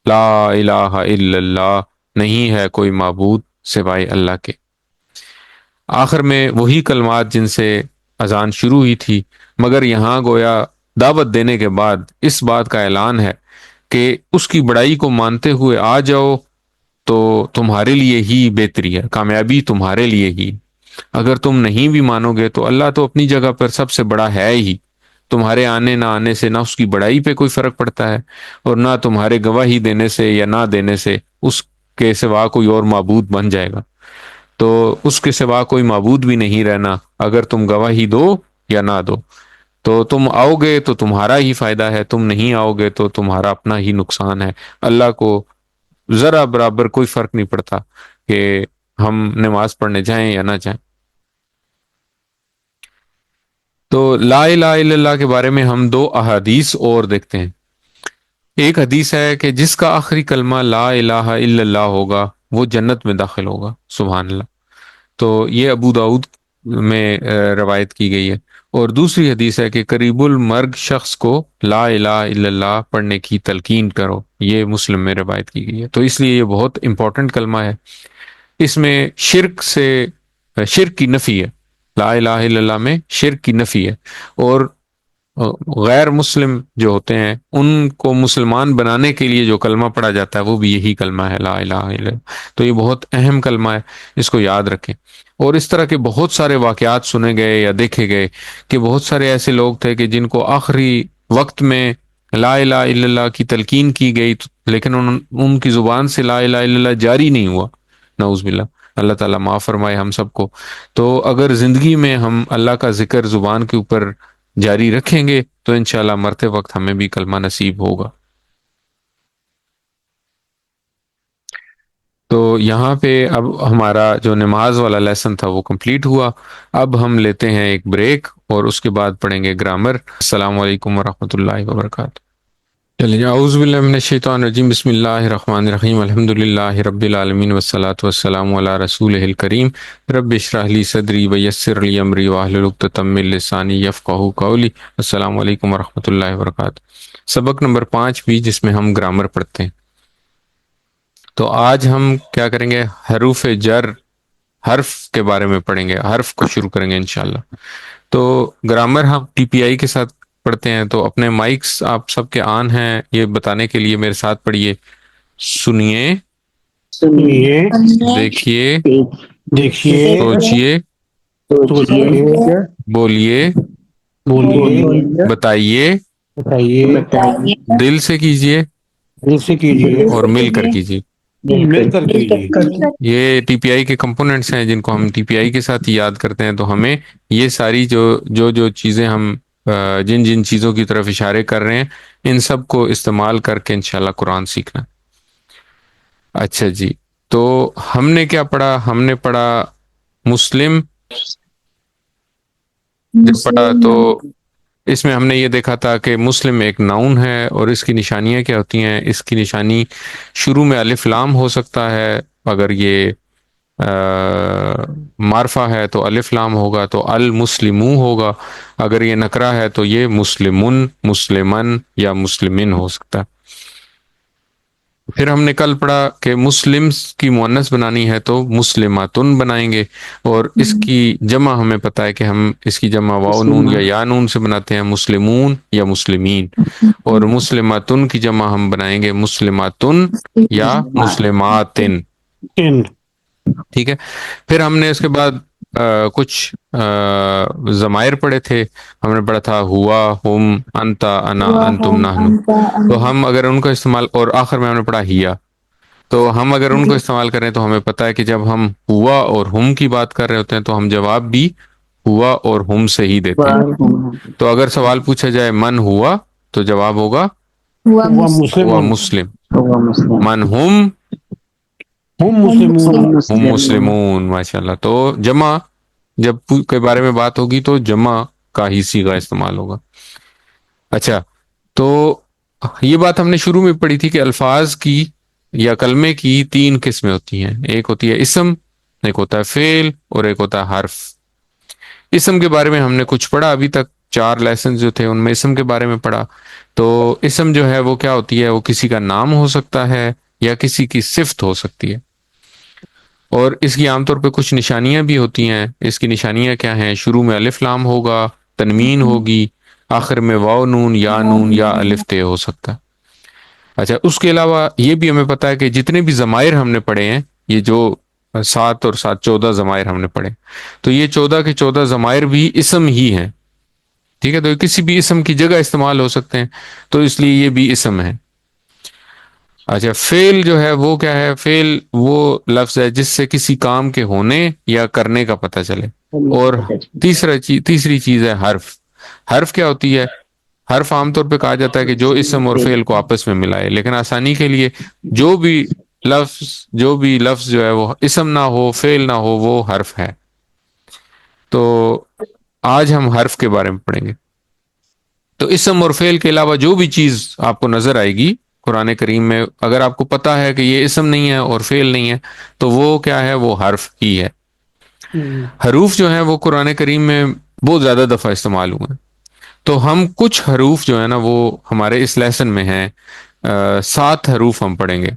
لا الہ الا اللہ، نہیں ہے کوئی معبود سوائے اللہ کے. آخر میں وہی کلمات جن سے اذان شروع ہوئی تھی، مگر یہاں گویا دعوت دینے کے بعد اس بات کا اعلان ہے کہ اس کی بڑائی کو مانتے ہوئے آ جاؤ تو تمہارے لیے ہی بہتری ہے، کامیابی تمہارے لیے ہی. اگر تم نہیں بھی مانو گے تو اللہ تو اپنی جگہ پر سب سے بڑا ہے ہی، تمہارے آنے نہ آنے سے نہ اس کی بڑائی پہ کوئی فرق پڑتا ہے، اور نہ تمہارے گواہی دینے سے یا نہ دینے سے اس کے سوا کوئی اور معبود بن جائے گا، تو اس کے سوا کوئی معبود بھی نہیں رہنا، اگر تم گواہی دو یا نہ دو، تو تم آؤ گے تو تمہارا ہی فائدہ ہے، تم نہیں آؤ گے تو تمہارا اپنا ہی نقصان ہے۔ اللہ کو ذرا برابر کوئی فرق نہیں پڑتا کہ ہم نماز پڑھنے جائیں یا نہ جائیں۔ تو لا الہ الا اللہ کے بارے میں ہم دو احادیث اور دیکھتے ہیں۔ ایک حدیث ہے کہ جس کا آخری کلمہ لا الہ الا اللہ ہوگا وہ جنت میں داخل ہوگا، سبحان اللہ۔ تو یہ ابو داؤد میں روایت کی گئی ہے۔ اور دوسری حدیث ہے کہ قریب المرگ شخص کو لا الہ الا اللہ پڑھنے کی تلقین کرو، یہ مسلم میں روایت کی گئی ہے۔ تو اس لیے یہ بہت امپورٹنٹ کلمہ ہے، اس میں شرک کی نفی ہے، لا الہ الا اللہ میں شرک کی نفی ہے، اور غیر مسلم جو ہوتے ہیں ان کو مسلمان بنانے کے لیے جو کلمہ پڑھا جاتا ہے وہ بھی یہی کلمہ ہے، لا الہ الا اللہ۔ تو یہ بہت اہم کلمہ ہے، اس کو یاد رکھیں۔ اور اس طرح کے بہت سارے واقعات سنے گئے یا دیکھے گئے کہ بہت سارے ایسے لوگ تھے کہ جن کو آخری وقت میں لا الہ الا اللہ کی تلقین کی گئی، لیکن ان کی زبان سے لا الہ الا اللہ جاری نہیں ہوا، نعوذ باللہ، اللہ تعالیٰ معاف فرمائے ہم سب کو۔ تو اگر زندگی میں ہم اللہ کا ذکر زبان کے اوپر جاری رکھیں گے تو انشاءاللہ مرتے وقت ہمیں بھی کلمہ نصیب ہوگا۔ تو یہاں پہ اب ہمارا جو نماز والا لیسن تھا وہ کمپلیٹ ہوا۔ اب ہم لیتے ہیں ایک بریک اور اس کے بعد پڑھیں گے گرامر۔ السلام علیکم ورحمۃ اللہ وبرکاتہ۔ چلیے، اعوذ باللہ من الشیطان الرجیم، بسم اللہ الرحمن الرحیم، الحمد للہ رب العالمین والصلاة والسلام علی رسولہ الکریم، رب اشرح لی صدری ویسر لی امری واحلل عقدۃ من لسانی یفقہوا قولی۔ السلام علیکم ورحمۃ اللہ وبرکاتہ۔ سبق نمبر 5 بھی جس میں ہم گرامر پڑھتے ہیں۔ تو آج ہم کیا کریں گے؟ حروف جر، حرف کے بارے میں پڑھیں گے، حرف کو شروع کریں گے انشاءاللہ۔ تو گرامر ہم ٹی پی آئی کے ساتھ پڑھتے ہیں، تو اپنے مائکس آپ سب کے آن ہیں یہ بتانے کے لیے میرے ساتھ پڑھیے۔ سنیے، دیکھیے، سوچیے، بولیے، بتائیے، دل سے کیجیے اور مل کر کیجیے۔ یہ ٹی پی آئی کے کمپوننٹس ہیں جن کو ہم ٹی پی آئی کے ساتھ ہی یاد کرتے ہیں۔ تو ہمیں یہ ساری جو چیزیں ہم جن جن چیزوں کی طرف اشارے کر رہے ہیں ان سب کو استعمال کر کے انشاءاللہ قرآن سیکھنا۔ اچھا جی، تو ہم نے کیا پڑھا؟ ہم نے پڑھا مسلم جب پڑھا تو اس میں ہم نے یہ دیکھا تھا کہ مسلم ایک ناؤن ہے، اور اس کی نشانیاں کیا ہوتی ہیں؟ اس کی نشانی شروع میں الف لام ہو سکتا ہے، اگر یہ معرفہ ہے تو الف لام ہوگا تو المسلمو ہوگا، اگر یہ نکرہ ہے تو یہ مسلمن، مسلمن یا مسلمن ہو سکتا ہے۔ پھر ہم نے کل پڑھا کہ مسلمز کی مؤنث بنانی ہے تو مسلماتن بنائیں گے، اور اس کی جمع ہمیں پتہ ہے کہ ہم اس کی جمع واو نون یا یا نون سے بناتے ہیں، مسلمون یا مسلمین، اور مسلماتن کی جمع ہم بنائیں گے مسلماتن یا مسلماتن، ٹھیک ہے۔ پھر ہم نے اس کے بعد کچھ ضمائر پڑھے تھے، ہم نے پڑھا تھا ہوا، ہم، انتا، انا، انتم، نحن، تو ہم اگر ان کا استعمال، اور آخر میں ہم نے پڑھا ہیا، تو ہم اگر ان کو استعمال کریں تو ہمیں پتہ ہے کہ جب ہم ہوا اور ہم کی بات کر رہے ہوتے ہیں تو ہم جواب بھی ہوا اور ہم سے ہی دیتے ہیں۔ تو اگر سوال پوچھا جائے من ہوا تو جواب ہوگا ہوا مسلم، من ہم مسلمون، ماشاءاللہ۔ تو جمع جب کے بارے میں بات ہوگی تو جمع کا ہی صیغہ استعمال ہوگا۔ اچھا، تو یہ بات ہم نے شروع میں پڑھی تھی کہ الفاظ کی یا کلمے کی 3 قسمیں ہوتی ہیں، ایک ہوتی ہے اسم، ایک ہوتا ہے فعل، اور ایک ہوتا ہے حرف۔ اسم کے بارے میں ہم نے کچھ پڑھا، ابھی تک 4 لیسن جو تھے ان میں اسم کے بارے میں پڑھا۔ تو اسم جو ہے وہ کیا ہوتی ہے؟ وہ کسی کا نام ہو سکتا ہے یا کسی کی صفت ہو سکتی ہے، اور اس کی عام طور پہ کچھ نشانیاں بھی ہوتی ہیں۔ اس کی نشانیاں کیا ہیں؟ شروع میں الف لام ہوگا، تنوین ہوگی، آخر میں واو نون یا الف تے ہو سکتا ہے۔ اچھا، اس کے علاوہ یہ بھی ہمیں پتہ ہے کہ جتنے بھی ضمائر ہم نے پڑھے ہیں، یہ جو 7 اور 7 14 ضمائر ہم نے پڑھے. تو یہ 14 کے 14 ضمائر بھی اسم ہی ہیں. ٹھیک ہے, تو کسی بھی اسم کی جگہ استعمال ہو سکتے ہیں, تو اس لیے یہ بھی اسم ہے. اچھا, فعل جو ہے وہ کیا ہے؟ فعل وہ لفظ ہے جس سے کسی کام کے ہونے یا کرنے کا پتہ چلے. اور تیسری چیز ہے حرف. حرف کیا ہوتی ہے؟ حرف عام طور پہ کہا جاتا ہے کہ جو اسم اور فعل کو آپس میں ملائے, لیکن آسانی کے لیے جو بھی لفظ جو ہے وہ اسم نہ ہو, فعل نہ ہو, وہ حرف ہے. تو آج ہم حرف کے بارے میں پڑھیں گے. تو اسم اور فعل کے علاوہ جو بھی چیز آپ کو نظر آئے گی قرآن کریم میں, اگر آپ کو پتا ہے کہ یہ اسم نہیں ہے اور فعل نہیں ہے, تو وہ کیا ہے؟ وہ حرف ہی ہے. حروف جو ہیں وہ قرآن کریم میں بہت زیادہ دفعہ استعمال ہوئے ہیں. تو ہم کچھ حروف جو ہے نا وہ ہمارے اس لیسن میں ہیں. 7 حروف ہم پڑھیں گے.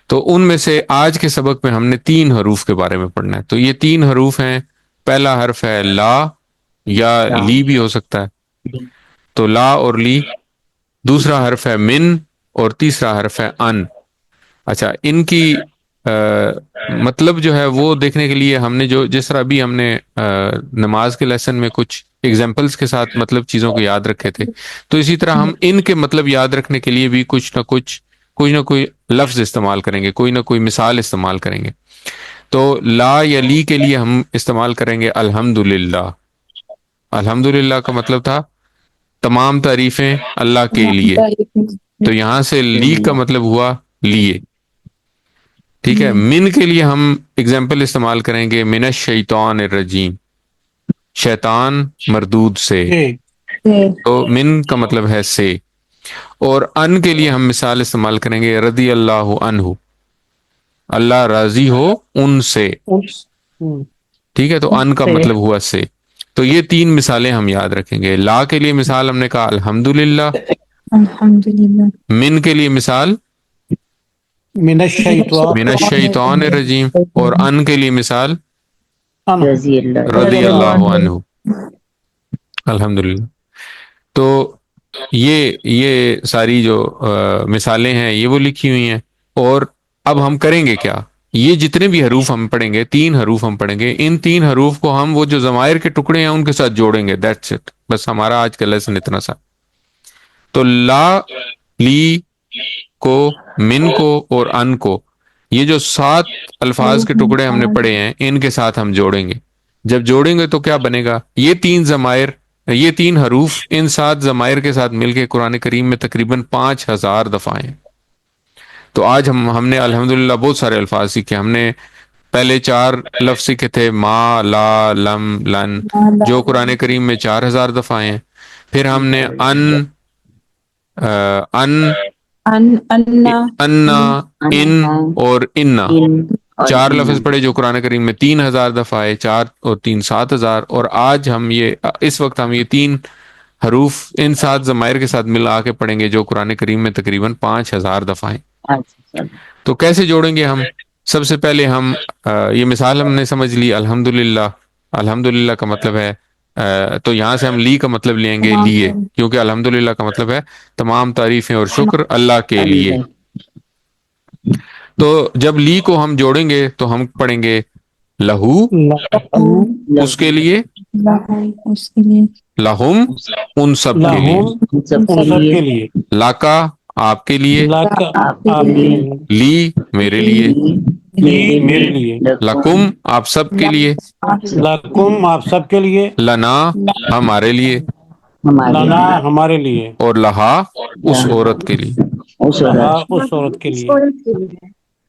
تو ان میں سے آج کے سبق میں ہم نے 3 حروف کے بارے میں پڑھنا ہے. تو یہ 3 حروف ہیں. پہلا حرف ہے لا, یا لی بھی ہو سکتا ہے. تو لا اور لی. دوسرا حرف ہے من, اور تیسرا حرف ہے ان. اچھا, ان کی مطلب جو ہے وہ دیکھنے کے لیے ہم نے جس طرح بھی ہم نے نماز کے لیسن میں کچھ ایگزامپلس کے ساتھ مطلب چیزوں کو یاد رکھے تھے, تو اسی طرح ہم ان کے مطلب یاد رکھنے کے لیے بھی کچھ نہ کوئی لفظ استعمال کریں گے, کوئی نہ کوئی مثال استعمال کریں گے. تو لا یا لی کے لیے ہم استعمال کریں گے الحمدللہ. الحمدللہ کا مطلب تھا تمام تعریفیں اللہ کے لیے. تو یہاں سے لی کا مطلب ہوا لیے. ٹھیک ہے. من کے لیے ہم اگزامپل استعمال کریں گے من الشیطان الرجیم, شیطان مردود سے. تو من کا مطلب ہے سے. اور ان کے لیے ہم مثال استعمال کریں گے رضی اللہ عنہ, اللہ راضی ہو ان سے. ٹھیک ہے, تو ان کا مطلب ہوا سے. تو یہ 3 مثالیں ہم یاد رکھیں گے. لا کے لیے مثال ہم نے کہا الحمدللہ. من کے لیے مثال من الشیطان الرجیم, اور ان کے لیے مثال رضی اللہ عنہ. الحمدللہ. تو یہ ساری جو مثالیں ہیں یہ وہ لکھی ہوئی ہیں. اور اب ہم کریں گے کیا؟ یہ جتنے بھی حروف ہم پڑھیں گے, 3 حروف ہم پڑھیں گے, ان 3 حروف کو ہم وہ جو ضمائر کے ٹکڑے ہیں ان کے ساتھ جوڑیں گے. دیٹس اٹ, بس ہمارا آج کا لیسن اتنا سا. تو لا, لی کو, من کو اور ان کو, یہ جو 7 الفاظ کے ٹکڑے ہم نے پڑھے ہیں ان کے ساتھ ہم جوڑیں گے. جب جوڑیں گے تو کیا بنے گا؟ یہ 3 حروف ان 7 ضمائر کے ساتھ مل کے قرآن کریم میں تقریباً 5000 دفعہ ہیں. تو آج ہم نے الحمدللہ بہت سارے الفاظ سیکھے. ہم نے پہلے 4 لفظ سیکھے تھے, ما, لا, لم, لن, جو قرآن کریم میں 4000 دفعہ ہیں. پھر ہم نے انا, ان اور انا, 4 لفظ پڑھے جو قرآن کریم میں 3000 دفعہ ہے. 4 اور 3 7000. اور آج ہم اس وقت ہم یہ 3 حروف ان 7 ضمائر کے ساتھ ملا کے پڑھیں گے جو قرآن کریم میں تقریباً 5000 دفعہ ہیں. تو کیسے جوڑیں گے ہم؟ سب سے پہلے ہم یہ مثال ہم نے سمجھ لی الحمدللہ. الحمدللہ کا مطلب ہے تو یہاں سے ہم لی کا مطلب لیں گے لیے, کیونکہ الحمدللہ کا مطلب ہے تمام تعریفیں اور شکر اللہ کے لیے. تو جب لی کو ہم جوڑیں گے تو ہم پڑھیں گے لہو, اس کے لیے, لہم, ان سب کے لیے, لاکا, آپ کے لیے, لی, میرے لیے, لکم, آپ سب کے لیے, آپ سب کے لیے, لنا, ہمارے لیے, لنا, ہمارے لیے, اور لہا, اس عورت کے لیے. اس عورت کے لیے.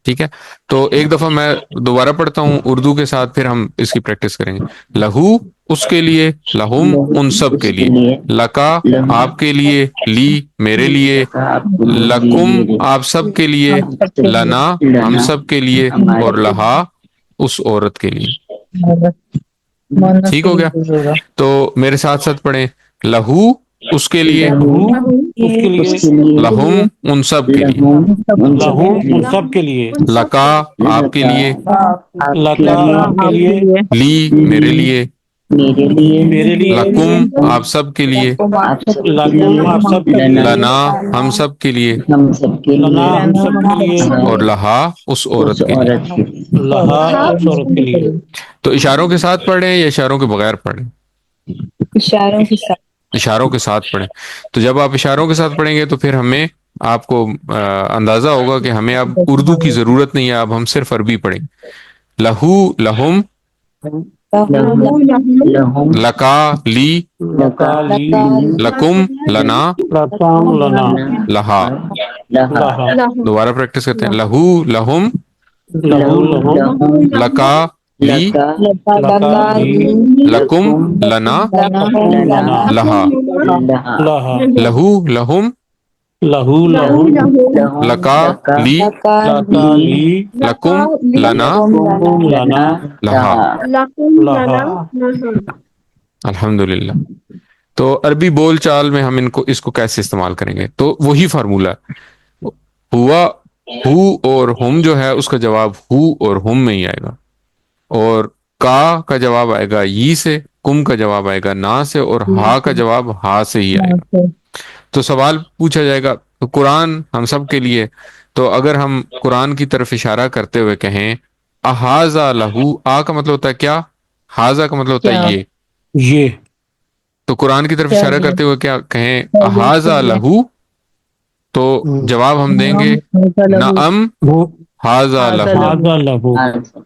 ٹھیک ہے. تو ایک دفعہ میں دوبارہ پڑھتا ہوں اردو کے ساتھ, پھر ہم اس کی پریکٹس کریں گے. لہو, اس کے لیے, لہم, ان سب کے لیے, لکا, آپ کے لیے, لی, میرے لیے, لکم, آپ سب کے لیے, لنا, ہم سب کے لیے, اور لہا, اس عورت کے لیے. ٹھیک ہو گیا. تو میرے ساتھ ساتھ پڑھیں لہو, اس کے لیے, لہم, ان سب کے لیے, لہم, ان سب کے لیے, لکا, آپ کے لیے, لکا, آپ کے لیے, لی, میرے لیے, میرے لیے، میرے لیے، لکم آپ سب کے لیے، آپ سب کے لکم آپ سب کے لیے، لیے، لنا ہم سب کے لیے، ہم سب کے لنا لیے، ہم سب کے لیے، اور لہا اس اس عورت کے لیے۔ عورت کے لیے۔ لہا اس عورت کے لیے۔ تو اشاروں کے ساتھ پڑھ رہے ہیں یا اشاروں کے بغیر پڑھ رہے ہیں؟ اشاروں کے ساتھ۔ اشاروں کے ساتھ پڑھیں۔ تو جب آپ اشاروں کے ساتھ پڑھیں گے تو پھر ہمیں آپ کو اندازہ ہوگا کہ ہمیں اب اردو کی ضرورت نہیں ہے، اب ہم صرف عربی پڑھیں۔ لہو لہم، لہم لکا لی، لکا لی، لکم لنا، لکم لنا، لہا۔ لہا، لہا، دوبارہ پریکٹس کرتے ہیں۔ لہو لہم، لہو لہم، لکا لی، لکا لکا لی، لکم لنا، لنا، لہا۔ لہا، لہا، لہو لہم، لہو لہم، لہم لکا لی، لکا لی، لکم لنا، لکم لنا، لہا۔ لہا۔ الحمدللہ۔ تو عربی بول چال میں ہم اس کو کیسے استعمال کریں گے؟ تو وہی فارمولہ ہوا، ہو اور ہم جو ہے اس کا جواب ہو اور ہم میں ہی آئے گا، اور کا جواب آئے گا ی سے، کم کا جواب آئے گا نا سے، اور ہا کا جواب ہا سے ہی آئے گا۔ تو سوال پوچھا جائے گا تو قرآن ہم سب کے لیے، تو اگر ہم قرآن کی طرف اشارہ کرتے ہوئے کہیں احاذا لہو، آ کا مطلب ہوتا ہے کیا، ہاذا کا مطلب ہوتا ہے یہ، یہ تو قرآن کی طرف اشارہ کرتے ہوئے کیا کہیں احاذا لہو، تو جواب ہم دیں گے نعم ہاذا لہو۔ ہاذا لہو،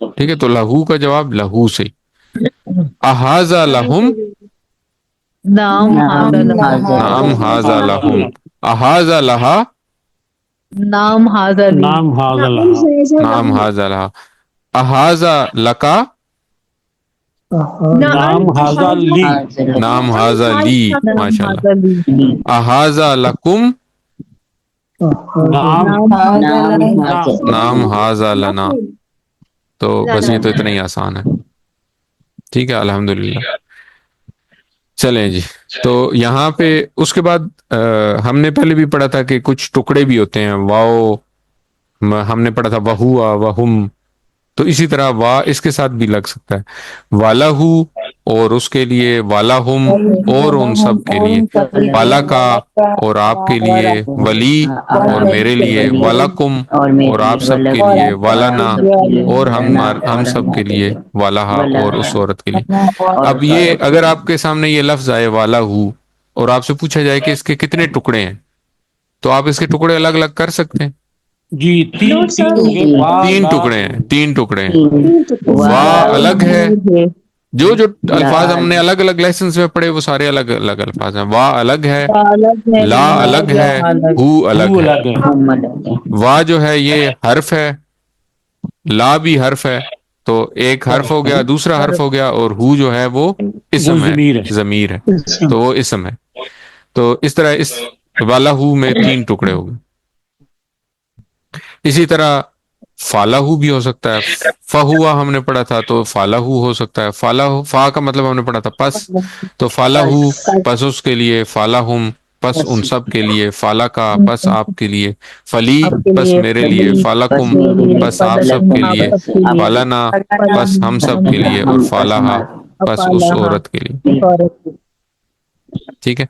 ٹھیک ہے، تو لہو کا جواب لہو سے۔ احاذا لہم، نام نعم ہاذا لہم۔ احاذا لہا، نام حاضر نام ہاذا لہا، نعم ہاذا لہا۔ احاذا لکا، نام ہاذا لی، نعم ہاذا لی، ماشاء اللہ۔ احاذا لکم، نام نعم ہاذا لنا۔ تو بس یہ تو اتنا ہی آسان ہے، ٹھیک ہے، الحمدللہ۔ چلیں جی، تو یہاں پہ اس کے بعد ہم نے پہلے بھی پڑھا تھا کہ کچھ ٹکڑے بھی ہوتے ہیں، واو، ہم نے پڑھا تھا وہوا وہم، تو اسی طرح وا اس کے ساتھ بھی لگ سکتا ہے، والہو اور اس کے لیے، والہم اور ان سب کے لیے، والکا اور آپ کے لیے، ولی اور میرے لیے، ولکم اور آپ سب کے لیے، ولنا اور ہم سب کے لیے، والہا اور اس عورت کے لیے۔ اب یہ اگر آپ کے سامنے یہ لفظ آئے والہو اور آپ سے پوچھا جائے کہ اس کے کتنے ٹکڑے ہیں، تو آپ اس کے ٹکڑے الگ الگ کر سکتے ہیں۔ جی، تین تین ٹکڑے ہیں، تین ٹکڑے ہیں۔ وا الگ ہے، جو الفاظ ہم نے الگ الگ لیسنز میں پڑھے وہ سارے الگ الگ الفاظ ہیں۔ وا الگ ہے، لا الگ ہے، ہو الگ ہے۔ وا جو ہے یہ حرف ہے، لا بھی حرف ہے، تو ایک حرف ہو گیا، دوسرا حرف ہو گیا، اور ہو جو ہے وہ اسم ہے، ضمیر ہے، تو وہ اسم ہے۔ تو اس طرح اس والہو میں تین ٹکڑے ہو گئے۔ اسی طرح فالہو بھی ہو سکتا ہے، فہوا ہم نے پڑھا تھا تو فالہو ہو سکتا ہے، فالہو، فا کا مطلب ہم نے پڑھا تھا پس، تو فالہو پس اس کے لیے، فالہم پس ان سب کے لیے، فالکا پس آپ کے لیے، فلی پس میرے لیے، فالکم پس آپ سب کے لیے، فالنا پس ہم سب کے لیے، اور فالہا پس اس عورت کے لیے۔ ٹھیک ہے،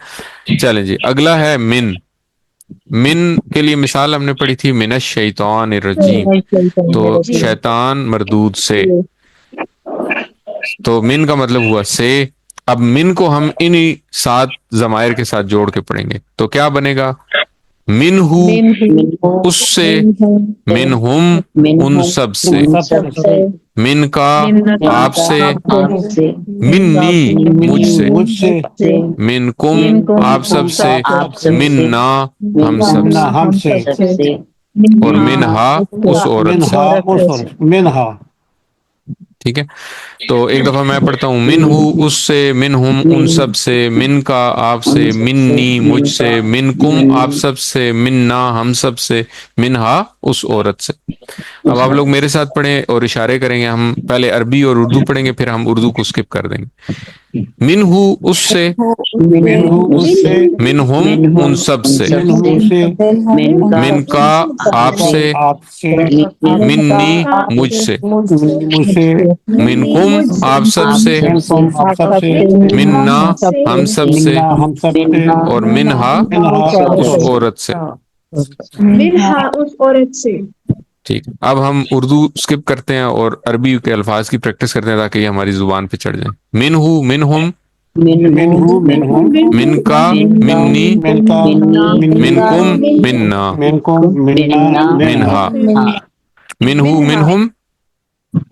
چلیں جی، اگلا ہے من۔ من کے لیے مثال ہم نے پڑھی تھی من الشیطان الرجیم، تو شیطان مردود سے، تو من کا مطلب ہوا سے۔ اب من کو ہم انہی 7 ضمائر کے ساتھ جوڑ کے پڑھیں گے، تو کیا بنے گا؟ من ہو اس سے، من ہم ان سب سے، من کا آپ سے، منی مجھ سے، من کم آپ سب سے، مننا ہم سب سے، ہم سے، اور منہا اس عورت سے۔ منہا۔ ٹھیک ہے، تو ایک دفعہ میں پڑھتا ہوں، من ہو اس سے، من ہم ان سب سے، من کا آپ سے، منی مجھ سے، من کم آپ سب سے، مننا ہم سب سے، منہا اس عورت سے۔ اب آپ لوگ میرے ساتھ پڑھیں اور اشارے کریں گے، ہم پہلے عربی اور اردو پڑھیں گے، پھر ہم اردو کو سکپ کر دیں گے۔ منہو اس سے، منہو اس سے، منہم ان سب سے، منہم سے، من کا آپ سے، آپ سے، منی مجھ سے، مجھ سے، منکم آپ سب سے، منکم آپ سب سے، منا ہم سب سے، منا ہم سب سے، اور منہا منہا اس عورت سے۔ منہا اس عورت سے۔ ٹھیک، اب ہم اردو اسکپ کرتے ہیں اور عربی کے الفاظ کی پریکٹس کرتے ہیں تاکہ یہ ہماری زبان پہ چڑھ جائیں۔ منہو منہم، منہو منہم، من کا منی، من کا منی، منکم منا، منکم منا، منہا، منہو منہم،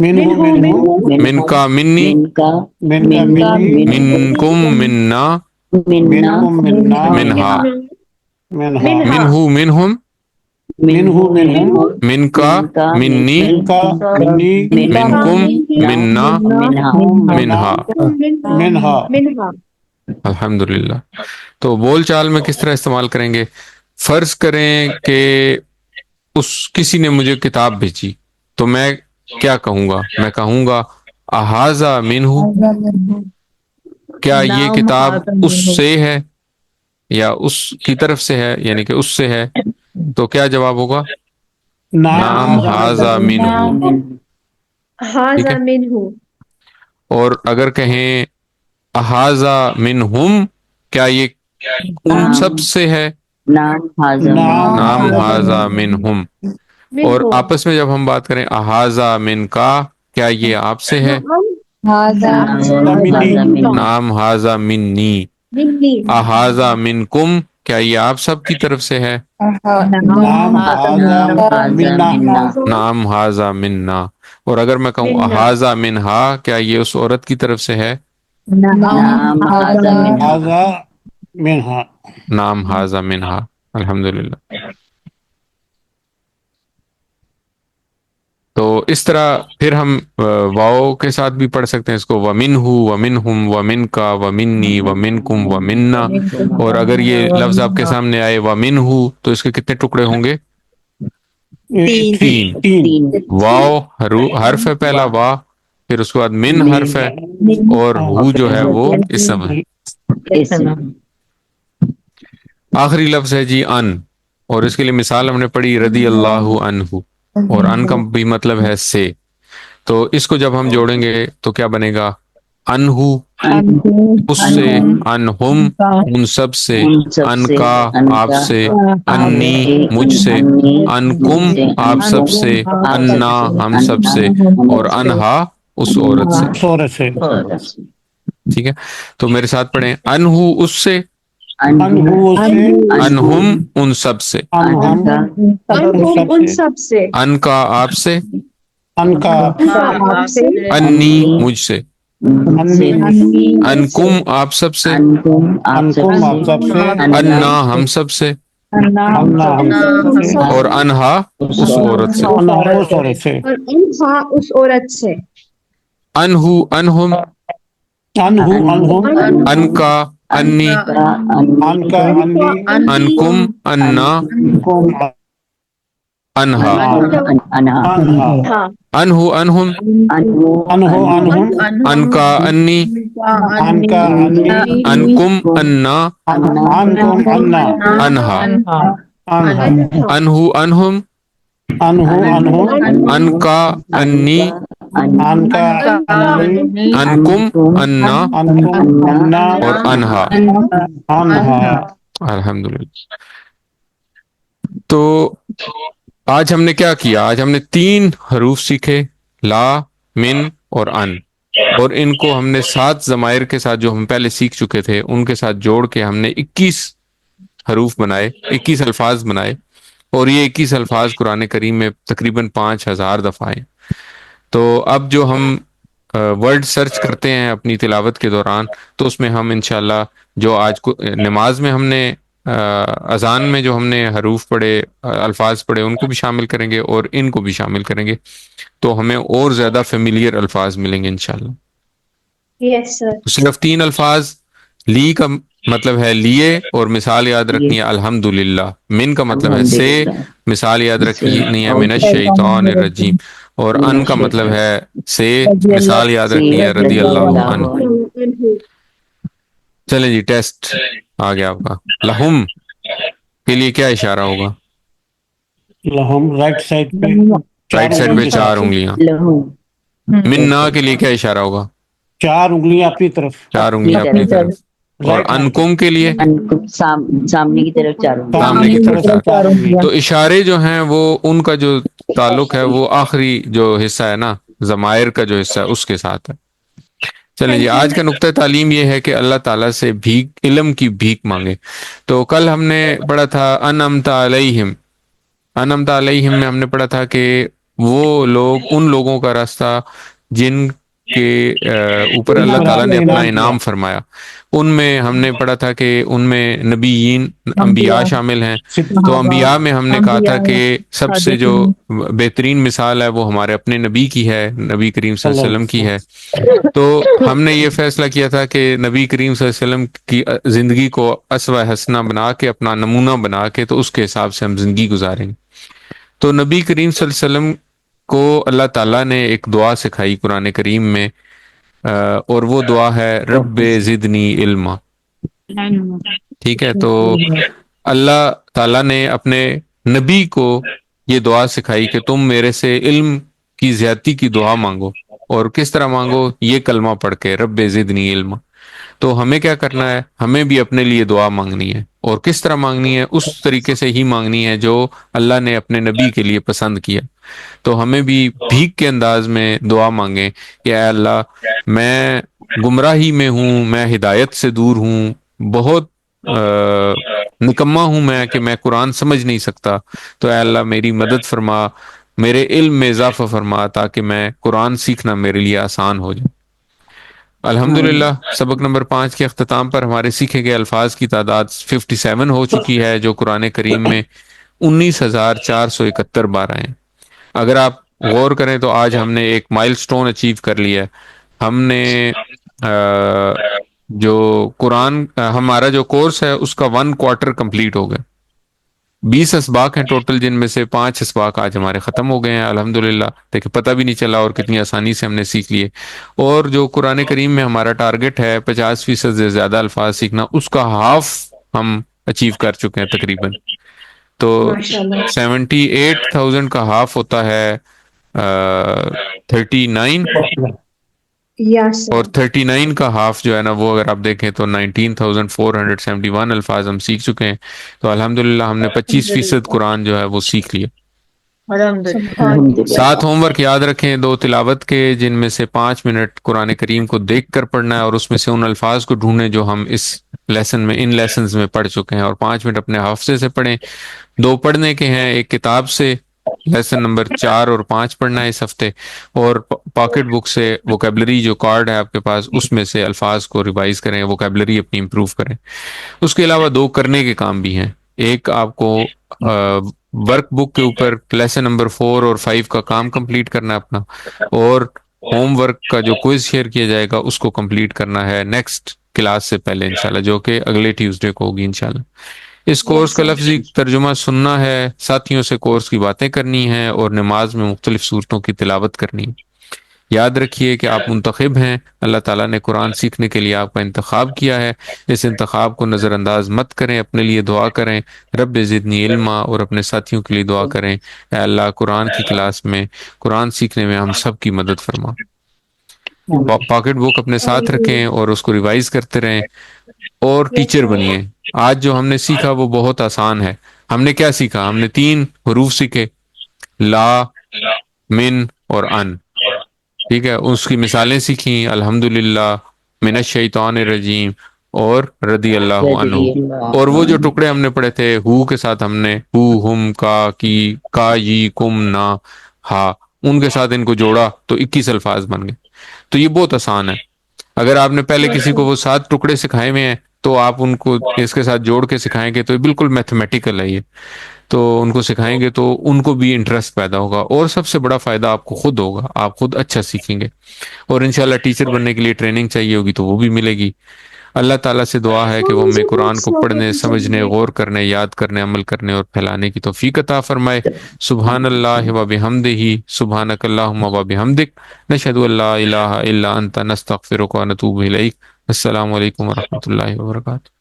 منہو منہم، من کا منی، من کا منی، منکم منا، منکم منا، منہا، منہا، منہو منہم، منہو منہم، من کا منی، من کا منی، منکم منا، منہا۔ منہا۔ منہا۔ الحمدللہ۔ تو بول چال میں کس طرح استعمال کریں گے؟ فرض کریں کہ کسی نے مجھے کتاب بھیجی تو میں کیا کہوں گا؟ میں کہوں گا احاذا منہو، کیا یہ کتاب اس سے ہے یا اس کی طرف سے ہے، یعنی کہ اس سے ہے؟ تو کیا جواب ہوگا؟ نعم حاذا منہو، ٹھیک ہاذا ہے۔ منہو۔ اور اگر کہیں احاذا منہم، کیا یہ ان سب سے ہے؟ نعم حاذا منہم۔ اور آپس میں جب ہم بات کریں احاذا من کا، کیا یہ آپ سے ہے؟ نعم حاذا منی۔ احاذا منکم، کیا یہ آپ سب کی طرف سے ہے؟ نعم حاذا منا، نعم حاذا منا۔ اور اگر میں کہوں احاذا منہا، کیا یہ اس عورت کی طرف سے ہے؟ حاذا منہا۔ نعم حاذا منہا۔ الحمدللہ۔ تو اس طرح پھر ہم واؤ کے ساتھ بھی پڑھ سکتے ہیں اس کو، وَمِنْهُ وَمِنْهُمْ وَمِنْكَ وَمِنِّي وَمِنْكُمْ وَمِنَّا۔ اور اگر یہ لفظ آپ کے سامنے آئے وَمِنْهُ، تو اس کے کتنے ٹکڑے ہوں گے؟ تین۔ واؤ حرف ہے پہلا، وا، پھر اس کے بعد من حرف ہے، اور ہو جو ہے وہ اسم ہے۔ آخری لفظ ہے جی ان، اور اس کے لیے مثال ہم نے پڑھی رضی اللہ عنہ، اور ان کا بھی مطلب ہے سے۔ تو اس کو جب ہم جوڑیں گے تو کیا بنے گا؟ انہو اس سے، انہم ان سب سے، ان کا آپ سے، انی مجھ سے، انکم آپ سب سے، انا ہم سب سے، اور انہا اس عورت سے۔ عورت سے۔ ٹھیک ہے، تو میرے ساتھ پڑھیں، انہو اس سے، انہو اس سے، انہم ان سب سے، انہم ان سب سے، ان کا آپ سے، ان کا آپ سے، انی مجھ سے، انکم آپ سب سے، انکم آپ سب سے، انا ہم سب سے، انا ہم سب سے، اور انہا اس عورت سے۔ انا اس عورت سے، اور انہا اس عورت سے۔ انہو انہم، انہو انہم، ان کا انی، ان کا انی، انکم انا، انکم انہا، انہا، انہو انہم، انہو انہم، ان کا انی، ان کا انی، انکم انا، انکم انا، انہا، انہا، انہو انہم، انہو انہم، ان کا انی، ان کا انی، انکم انا، انکم انا، اور انہا۔ انہا۔ الحمدللہ۔ تو آج ہم نے کیا کیا؟ آج ہم نے 3 حروف سیکھے، لا، من اور ان، اور ان کو ہم نے 7 ضمائر کے ساتھ جو ہم پہلے سیکھ چکے تھے ان کے ساتھ جوڑ کے ہم نے 21 حروف بنائے، 21 الفاظ بنائے، اور یہ 21 الفاظ قرآن کریم میں تقریباً 5000 دفعہ ہیں۔ تو اب جو ہم ورڈ سرچ کرتے ہیں اپنی تلاوت کے دوران، تو اس میں ہم انشاءاللہ جو آج کو نماز میں ہم نے اذان میں جو ہم نے حروف پڑھے، الفاظ پڑھے، ان کو بھی شامل کریں گے اور ان کو بھی شامل کریں گے، تو ہمیں اور زیادہ فیملیئر الفاظ ملیں گے انشاءاللہ۔ یس سر۔ صرف 3 الفاظ، لی کا مطلب ہے لیے، اور مثال یاد رکھنی ہے الحمدللہ، من کا مطلب ہے سے، مثال یاد رکھنی ہے من الشیطان الرجیم، اور ان کا مطلب ہے سے، مثال یاد رکھنی ہے رضی اللہ عنہ۔ چلیں جی ٹیسٹ آ گیا آپ کا. لہم کے لیے کیا اشارہ ہوگا؟ لہم رائٹ سائڈ پہ رائٹ سائڈ پہ 4 انگلیاں. لہو منا کے لیے کیا اشارہ ہوگا؟ 4 انگلیاں اپنی طرف 4 انگلیاں اپنی طرف. اور Right hand. انکم کے لیے سامنے کی طرف چاروں سامنے کی طرف 4. انگلیاں. تو اشارے جو ہیں وہ ان کا جو تعلق ہے وہ آخری جو حصہ ہے نا ضمائر کا جو حصہ ہے اس کے ساتھ ہے. چلیں جی آج کا نقطہ تعلیم یہ ہے کہ اللہ تعالیٰ سے بھیک علم کی بھیک مانگے. تو کل ہم نے پڑھا تھا انعمت علیہم. انعمت علیہم میں ہم نے پڑھا تھا کہ وہ لوگ ان لوگوں کا راستہ جن کے اوپر اللہ تعالیٰ نے اپنا انعام فرمایا. ان میں ہم نے پڑھا تھا کہ ان میں نبیین انبیاء شامل ہیں. تو انبیاء میں ہم نے کہا تھا کہ سب سے جو بہترین مثال ہے وہ ہمارے اپنے نبی کی ہے, نبی کریم صلی اللہ علیہ وسلم کی ہے. تو ہم نے یہ فیصلہ کیا تھا کہ نبی کریم صلی اللہ علیہ وسلم کی زندگی کو اسوہ حسنہ بنا کے اپنا نمونہ بنا کے تو اس کے حساب سے ہم زندگی گزاریں گے. تو نبی کریم صلی اللہ علیہ وسلم کو اللہ تعالیٰ نے ایک دعا سکھائی قرآن کریم میں, اور وہ دعا ہے رب زدنی علما. ٹھیک ہے, تو اللہ تعالیٰ نے اپنے نبی کو یہ دعا سکھائی کہ تم میرے سے علم کی زیادتی کی دعا مانگو. اور کس طرح مانگو؟ یہ کلمہ پڑھ کے رب زدنی علما. تو ہمیں کیا کرنا ہے؟ ہمیں بھی اپنے لیے دعا مانگنی ہے. اور کس طرح مانگنی ہے؟ اس طریقے سے ہی مانگنی ہے جو اللہ نے اپنے نبی کے لیے پسند کیا. تو ہمیں بھی بھیک کے انداز میں دعا مانگیں کہ اے اللہ میں گمراہی میں ہوں, میں ہدایت سے دور ہوں, بہت نکما ہوں میں کہ میں قرآن سمجھ نہیں سکتا. تو اے اللہ میری مدد فرما, میرے علم میں اضافہ فرما تاکہ میں قرآن سیکھنا میرے لیے آسان ہو جائے. الحمدللہ سبق نمبر 5 کے اختتام پر ہمارے سیکھے گئے الفاظ کی تعداد 57 ہو چکی ہے, جو قرآن کریم میں 19,471 بار آئے ہیں. اگر آپ غور کریں تو آج ہم نے ایک مائل سٹون اچیو کر لیا ہے. ہم نے جو قرآن ہمارا جو کورس ہے اس کا 1 کوارٹر کمپلیٹ ہو گیا. 20 اسباق ہیں ٹوٹل, جن میں سے 5 اسباق آج ہمارے ختم ہو گئے ہیں الحمدللہ. دیکھیں پتہ بھی نہیں چلا اور کتنی آسانی سے ہم نے سیکھ لیے. اور جو قرآن کریم میں ہمارا ٹارگٹ ہے 50% سے زیادہ الفاظ سیکھنا, اس کا ہاف ہم اچیو کر چکے ہیں تقریباً. تو 78,000 کا ہاف ہوتا ہے 39, Yes, اور sir. 39 کا ہاف جو ہے نا وہ اگر آپ دیکھیں تو 19,471 الفاظ ہم سیکھ چکے ہیں. تو الحمدللہ ہم نے 25% قرآن جو ہے وہ سیکھ لیا. الحمدللہ. 7 ہوم ورک یاد رکھیں, 2 تلاوت کے, جن میں سے 5 منٹ قرآن کریم کو دیکھ کر پڑھنا ہے, اور اس میں سے ان الفاظ کو ڈھونڈیں جو ہم اس لیسن میں ان لیسنز میں پڑھ چکے ہیں, اور 5 منٹ اپنے حافظے سے پڑھیں. 2 پڑھنے کے ہیں, ایک کتاب سے لیسن نمبر 4 اور 5 پڑھنا ہے اس ہفتے, اور پاکٹ بک سے ووکیبلری جو کارڈ ہے آپ کے پاس اس میں سے الفاظ کو ریوائز کریں, ووکیبلری اپنی امپروو کریں. اس کے علاوہ 2 کرنے کے کام بھی ہیں. ایک آپ کو ورک بک کے اوپر لیسن نمبر 4 اور 5 کا کام کمپلیٹ کرنا ہے اپنا, اور ہوم ورک کا جو کوئز شیئر کیا جائے گا اس کو کمپلیٹ کرنا ہے نیکسٹ کلاس سے پہلے انشاءاللہ, جو کہ اگلے ٹیوزڈے کو ہوگی انشاءاللہ. اس کورس کا لفظی ترجمہ سننا ہے, ساتھیوں سے کورس کی باتیں کرنی ہیں, اور نماز میں مختلف صورتوں کی تلاوت کرنی ہے. یاد رکھیے کہ آپ منتخب ہیں, اللہ تعالیٰ نے قرآن سیکھنے کے لیے آپ کا انتخاب کیا ہے. اس انتخاب کو نظر انداز مت کریں, اپنے لیے دعا کریں رب زدنی علما, اور اپنے ساتھیوں کے لیے دعا کریں اے اللہ قرآن کی کلاس میں, قرآن سیکھنے میں ہم سب کی مدد فرما. پاکٹ بک اپنے ساتھ رکھیں اور اس کو ریوائز کرتے رہیں, اور ٹیچر بنیے. آج جو ہم نے سیکھا وہ بہت آسان ہے. ہم نے کیا سیکھا؟ ہم نے 3 حروف سیکھے, لا, من اور ان. ٹھیک ہے, اس کی مثالیں سیکھیں, الحمدللہ, من الشیطان الرجیم اور رضی اللہ عنہ. اور وہ جو ٹکڑے ہم نے پڑھے تھے ہو کے ساتھ, ہم نے ہو, ہم, کا, کی, کا, یی, کم, نا, ہا, ان کے ساتھ ان کو جوڑا تو 21 الفاظ بن گئے. تو یہ بہت آسان ہے. اگر آپ نے پہلے کسی کو وہ 7 ٹکڑے سکھائے ہوئے ہیں تو آپ ان کو اس کے ساتھ جوڑ کے سکھائیں گے تو یہ بالکل میتھمیٹیکل ہے. یہ تو ان کو سکھائیں گے تو ان کو بھی انٹرسٹ پیدا ہوگا, اور سب سے بڑا فائدہ آپ کو خود ہوگا, آپ خود اچھا سیکھیں گے. اور انشاءاللہ ٹیچر بننے کے لیے ٹریننگ چاہیے ہوگی تو وہ بھی ملے گی. اللہ تعالیٰ سے دعا ہے کہ وہ ہمیں قرآن کو پڑھنے, سمجھنے, غور کرنے, یاد کرنے, عمل کرنے اور پھیلانے کی توفیق عطا فرمائے. سبحان اللہ و بحمدہ, سبحانک اللہم و بحمدک, نشہد ان لا الہ الا انت, نستغفرک و نتوب الیک. السلام علیکم ورحمۃ اللہ وبرکاتہ.